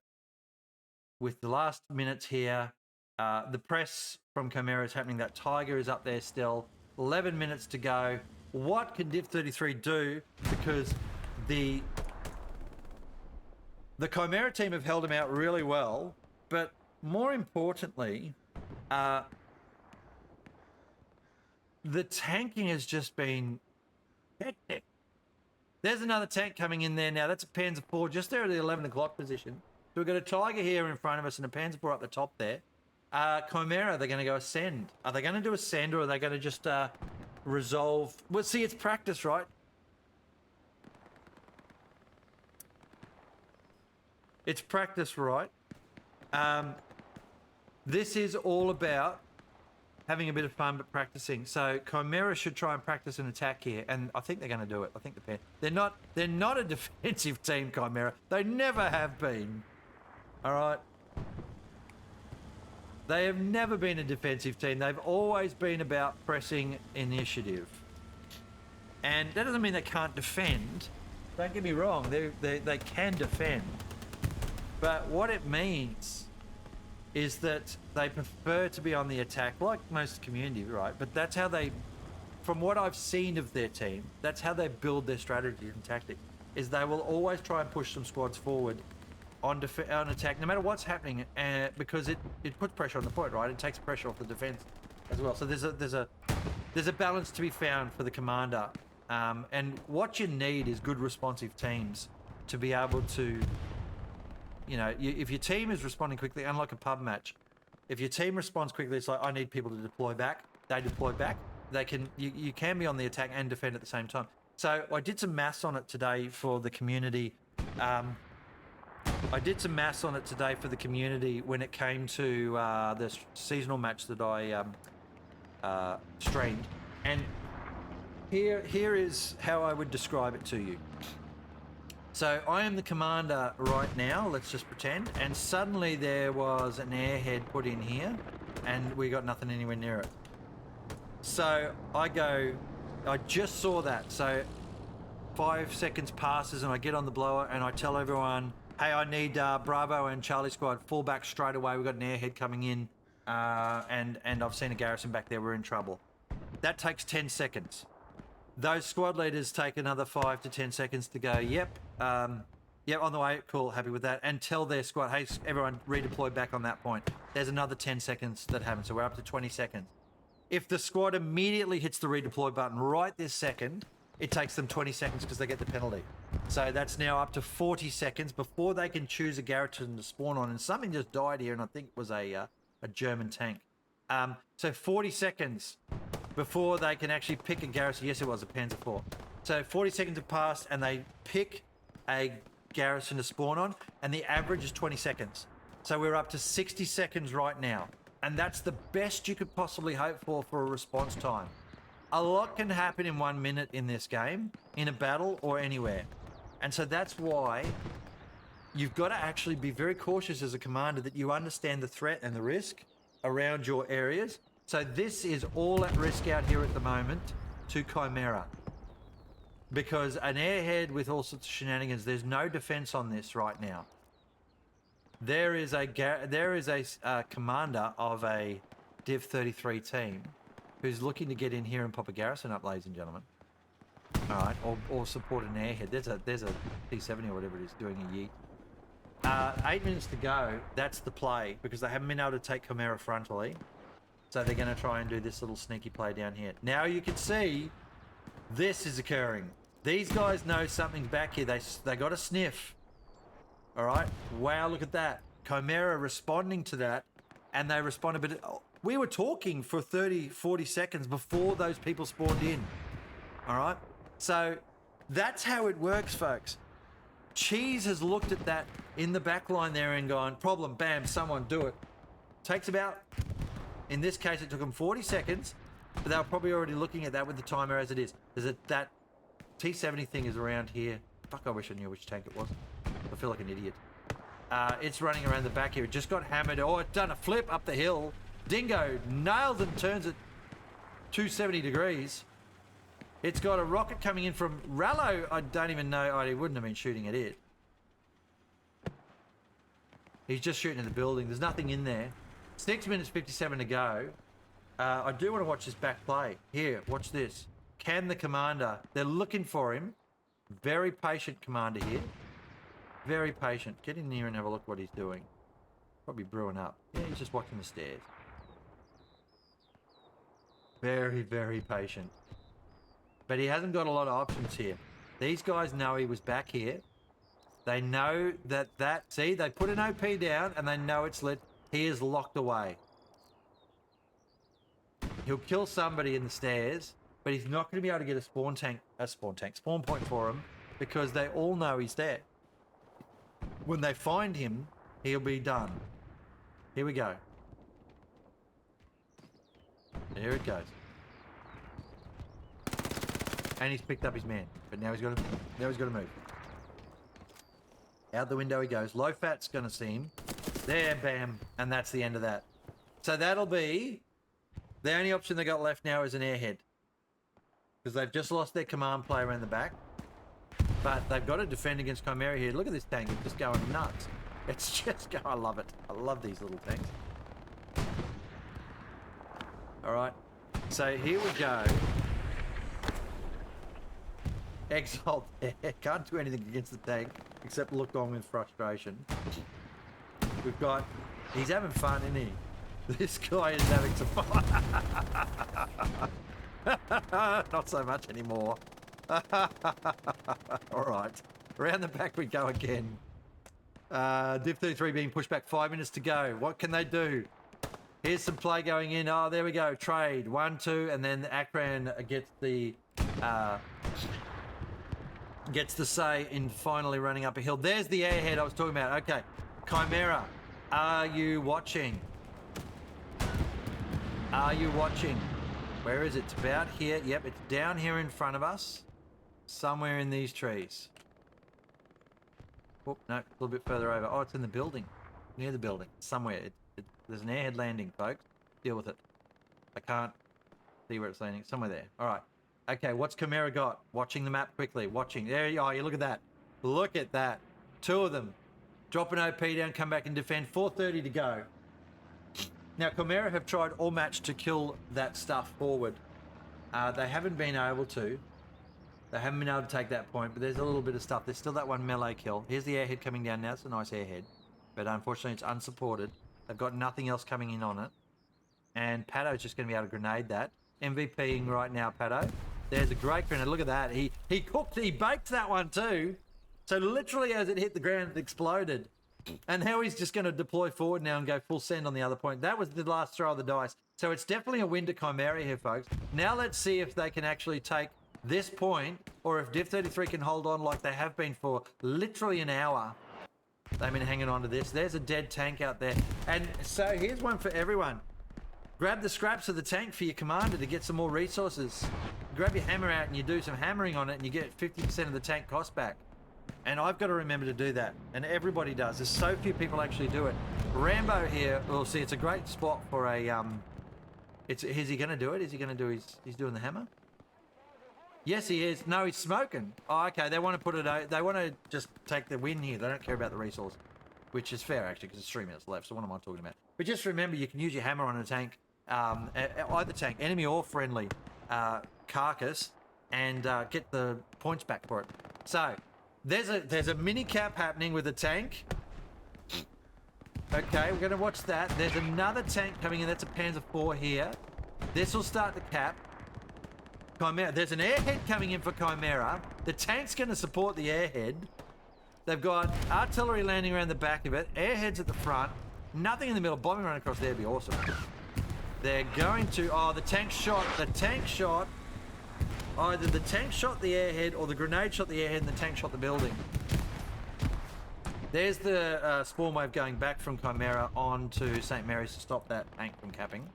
with the last minutes here. The press from Chimera is happening. That Tiger is up there still. 11 minutes to go. What can DIV33 do? Because the Chimera team have held him out really well, but more importantly, the tanking has just been hectic. There's another tank coming in there now. That's a Panzer IV just there at the 11 o'clock position. So we've got a Tiger here in front of us and a Panzer IV up the top there. Chimera, they're going to go ascend. Are they going to do ascend or are they going to just resolve? Well, see, it's practice, right? It's practice, right? This is all about having a bit of fun but practicing. So Chimera should try and practice an attack here, and I think they're going to do it. I think they're not a defensive team, Chimera. They never have been. All right. They have never been a defensive team. They've always been about pressing initiative. And that doesn't mean they can't defend. Don't get me wrong. They can defend. But what it means is that they prefer to be on the attack, like most community, right? But that's how they, from what I've seen of their team, that's how they build their strategy and tactic, is they will always try and push some squads forward on attack, no matter what's happening, because it puts pressure on the point, right? It takes pressure off the defense as well. So there's a balance to be found for the commander, and what you need is good responsive teams to be able to, you know, if your team is responding quickly, unlike a pub match, if your team responds quickly, it's like, I need people to deploy back. They deploy back. They can, you can be on the attack and defend at the same time. So I did some maths on it today for the community. I did some maths on it today for the community when it came to the seasonal match that I streamed. And here is how I would describe it to you. So I am the commander right now, let's just pretend, and suddenly there was an airhead put in here, and we got nothing anywhere near it. So I just saw that, so 5 seconds passes and I get on the blower and I tell everyone, hey, I need Bravo and Charlie Squad, fall back straight away, we've got an airhead coming in, and I've seen a garrison back there, we're in trouble. That takes 10 seconds. Those squad leaders take another 5 to 10 seconds to go, yep, yep, on the way, cool, happy with that, and tell their squad, hey, everyone redeploy back on that point. There's another 10 seconds that happens, so we're up to 20 seconds. If the squad immediately hits the redeploy button right this second, it takes them 20 seconds because they get the penalty. So that's now up to 40 seconds before they can choose a garrison to spawn on, and something just died here, and I think it was a German tank. So 40 seconds before they can actually pick a garrison. Yes, it was a Panzer IV. So 40 seconds have passed and they pick a garrison to spawn on, and the average is 20 seconds. So we're up to 60 seconds right now. And that's the best you could possibly hope for a response time. A lot can happen in 1 minute in this game, in a battle or anywhere. And so that's why you've got to actually be very cautious as a commander that you understand the threat and the risk around your areas. So this is all at risk out here at the moment to Chimera. Because an airhead with all sorts of shenanigans, there's no defense on this right now. There is a commander of a DIV33 team who's looking to get in here and pop a garrison up, ladies and gentlemen. All right, or support an airhead. There's a T-70 or whatever it is doing a yeet. 8 minutes to go. That's the play because they haven't been able to take Chimera frontally. So they're going to try and do this little sneaky play down here. Now you can see this is occurring. These guys know something's back here. They got a sniff. All right. Wow, look at that. Chimera responding to that, and they responded. But we were talking for 30, 40 seconds before those people spawned in. All right. So that's how it works, folks. Cheese has looked at that in the back line there and gone, problem, bam, someone do it. Takes about, in this case, it took them 40 seconds, but they were probably already looking at that with the timer as it is. That T-70 thing is around here. Fuck, I wish I knew which tank it was. I feel like an idiot. It's running around the back here. It just got hammered. Oh, it's done a flip up the hill. Dingo nails and turns it 270 degrees. It's got a rocket coming in from Rallo. I don't even know. Oh, he wouldn't have been shooting at it. He's just shooting at the building. There's nothing in there. 6 minutes 57 to go. I do want to watch this back play. Here, watch this. Can the commander? They're looking for him. Very patient commander here. Very patient. Get in here and have a look what he's doing. Probably brewing up. Yeah, he's just watching the stairs. Very, very patient. But he hasn't got a lot of options here. These guys know he was back here. They know see, they put an OP down and they know it's lit. He is locked away. He'll kill somebody in the stairs, but he's not going to be able to get a spawn point for him because they all know he's there. When they find him, he'll be done. Here we go. Here it goes. And he's picked up his man, but now he's got to move. Out the window he goes. Low fat's going to see him. There, bam, and that's the end of that. So that'll be the only option they got left now is an airhead, because they've just lost their command player in the back, but they've got to defend against Chimera here. Look at this tank; it's just going nuts. It's just going. I love it. I love these little tanks. All right, so here we go. Exalt there. Can't do anything against the tank except look on with frustration. We've got... He's having fun, isn't he? This guy is having some fun. Not so much anymore. Alright. Around the back we go again. Div33 being pushed back. 5 minutes to go. What can they do? Here's some play going in. Oh, there we go. Trade. 1, 2, and then Akran gets the say in finally running up a hill. There's the airhead I was talking about. Okay. Chimera, are you watching? Are you watching? Where is it? It's about here. Yep, it's down here in front of us. Somewhere in these trees. Oh, no, a little bit further over. Oh, it's in the building. Near the building. Somewhere. There's an airhead landing, folks. Deal with it. I can't see where it's landing. Somewhere there. All right. Okay, what's Chimera got? Watching the map quickly. Watching. There you are. You look at that. Look at that. Two of them. Drop an OP down, come back and defend. 4:30 to go. Now, Chimera have tried all match to kill that stuff forward. They haven't been able to. They haven't been able to take that point, but there's a little bit of stuff. There's still that one melee kill. Here's the airhead coming down now. It's a nice airhead, but unfortunately it's unsupported. They've got nothing else coming in on it. And Pado's just going to be able to grenade that. MVPing right now, Pado. There's a great grenade. Look at that. He baked that one too. So literally as it hit the ground, it exploded. And now he's just going to deploy forward now and go full send on the other point. That was the last throw of the dice. So it's definitely a win to Chimera here, folks. Now let's see if they can actually take this point, or if DIV33 can hold on like they have been for literally an hour. They've been hanging on to this. There's a dead tank out there. And so here's one for everyone. Grab the scraps of the tank for your commander to get some more resources. Grab your hammer out and you do some hammering on it and you get 50% of the tank cost back. And I've got to remember to do that. And everybody does. There's so few people actually do it. Rambo here, we'll see, it's a great spot for a, is he going to do it? Is he going to do he's doing the hammer? Yes, he is. No, he's smoking. Oh, okay. They want to put it out. They want to just take the win here. They don't care about the resource, which is fair, actually, because it's 3 minutes left. So what am I talking about? But just remember, you can use your hammer on a tank, either tank, enemy or friendly, carcass, and get the points back for it. So there's a mini cap happening with a tank. Okay, we're going to watch that. There's another tank coming in. That's a Panzer IV here. This will start the cap. Chimera. There's an airhead coming in for Chimera. The tank's going to support the airhead. They've got artillery landing around the back of it. Airheads at the front. Nothing in the middle. Bombing run across there would be awesome. They're going to... Oh, the tank shot. The tank shot. Either the tank shot the airhead or the grenade shot the airhead and the tank shot the building. There's the spawn wave going back from Chimera on to St. Mary's to stop that tank from capping.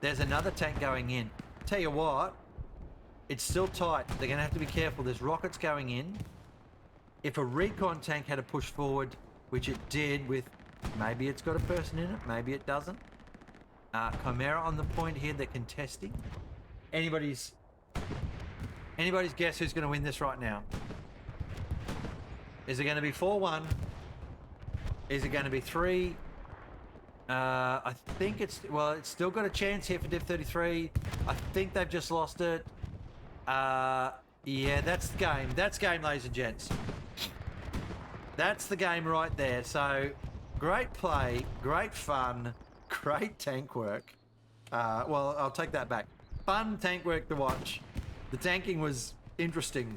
There's another tank going in. Tell you what, it's still tight. They're going to have to be careful. There's rockets going in. If a recon tank had to push forward, which it did with... Maybe it's got a person in it. Maybe it doesn't. Chimera on the point here. They're contesting. Anybody's guess who's going to win this right now? Is it going to be 4-1? Is it going to be 3? I think it's... Well, it's still got a chance here for DIV33. I think they've just lost it. Yeah, that's the game. That's game, ladies and gents. That's the game right there. So, great play, great fun, great tank work. Well, I'll take that back. Fun tank work to watch. The tanking was interesting.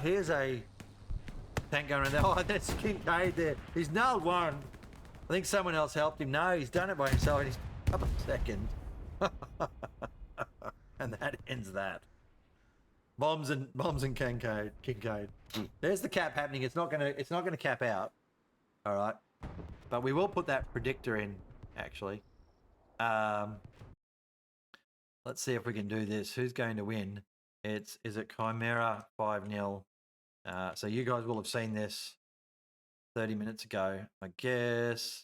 Here's a tank going around there. Oh, that's Kincaid there. He's nailed one. I think someone else helped him. No, he's done it by himself. He's up a second. And that ends that. Bombs and Kincaid. There's the cap happening. It's not gonna cap out. All right, but we will put that predictor in. Actually, let's see if we can do this. Who's going to win? Is it Chimera 5-0? So you guys will have seen this 30 minutes ago, I guess.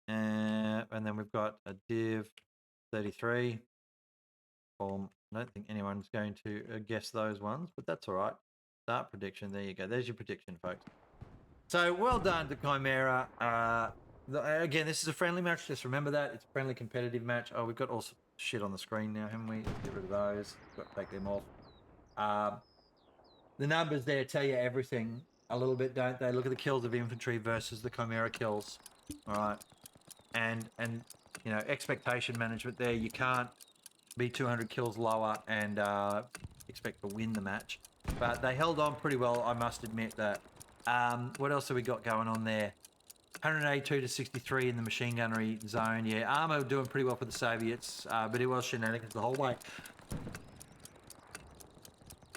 And then we've got a DIV33. I don't think anyone's going to guess those ones, but that's all right. Start prediction. There you go. There's your prediction, folks. So well done to Chimera. Again, this is a friendly match. Just remember that. It's a friendly competitive match. Oh, we've got all shit on the screen now, haven't we? Let's get rid of those. Got to take them off. The numbers there tell you everything a little bit, don't they? Look at the kills of infantry versus the Chimera kills. All right. And you know, expectation management there. You can't be 200 kills lower and expect to win the match. But they held on pretty well, I must admit that. What else have we got going on there? 182 to 63 in the machine gunnery zone. Yeah, armor doing pretty well for the Soviets, but it was shenanigans the whole way.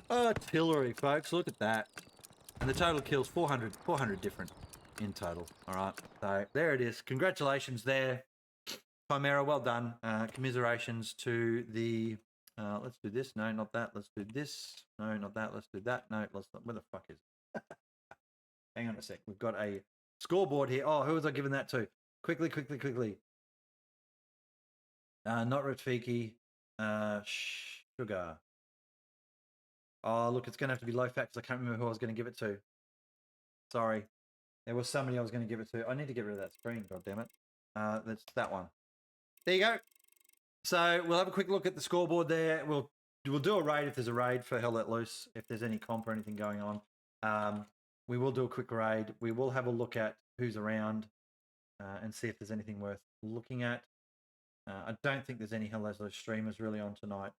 Artillery, folks, look at that. And the total kills 400 different in total. All right, so there it is. Congratulations there, Chimera, well done. Commiserations to the... let's do this. No, not that. Let's do this. No, not that. Let's do that. No, let's not. Where the fuck is it? Hang on a sec. We've got a scoreboard here. Oh, who was I giving that to? Quickly. Not Rafiki. Sugar. Oh, look, it's going to have to be low fat because I can't remember who I was going to give it to. Sorry. There was somebody I was going to give it to. I need to get rid of that screen, God damn it. That's that one. There you go. So we'll have a quick look at the scoreboard there. We'll do a raid if there's a raid for Hell Let Loose, if there's any comp or anything going on. We will do a quick raid. We will have a look at who's around and see if there's anything worth looking at. I don't think there's any Hell Let Loose streamers really on tonight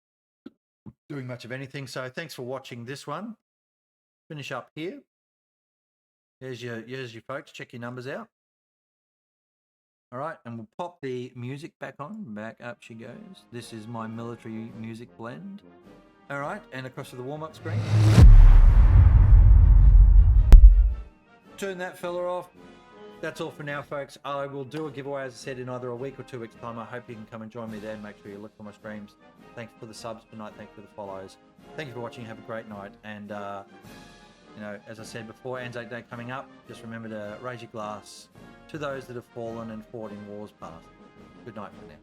doing much of anything. So thanks for watching this one. Finish up here. Here's your folks. Check your numbers out. All right, and we'll pop the music back on. Back up she goes. This is my military music blend. All right, and across to the warm-up screen. Turn that fella off. That's all for now, folks. I will do a giveaway, as I said, in either a week or 2 weeks' time. I hope you can come and join me there. Make sure you look for my streams. Thanks for the subs tonight. Thanks for the follows. Thank you for watching. Have a great night. And, you know, as I said before, Anzac Day coming up. Just remember to raise your glass to those that have fallen and fought in wars past. Good night for now.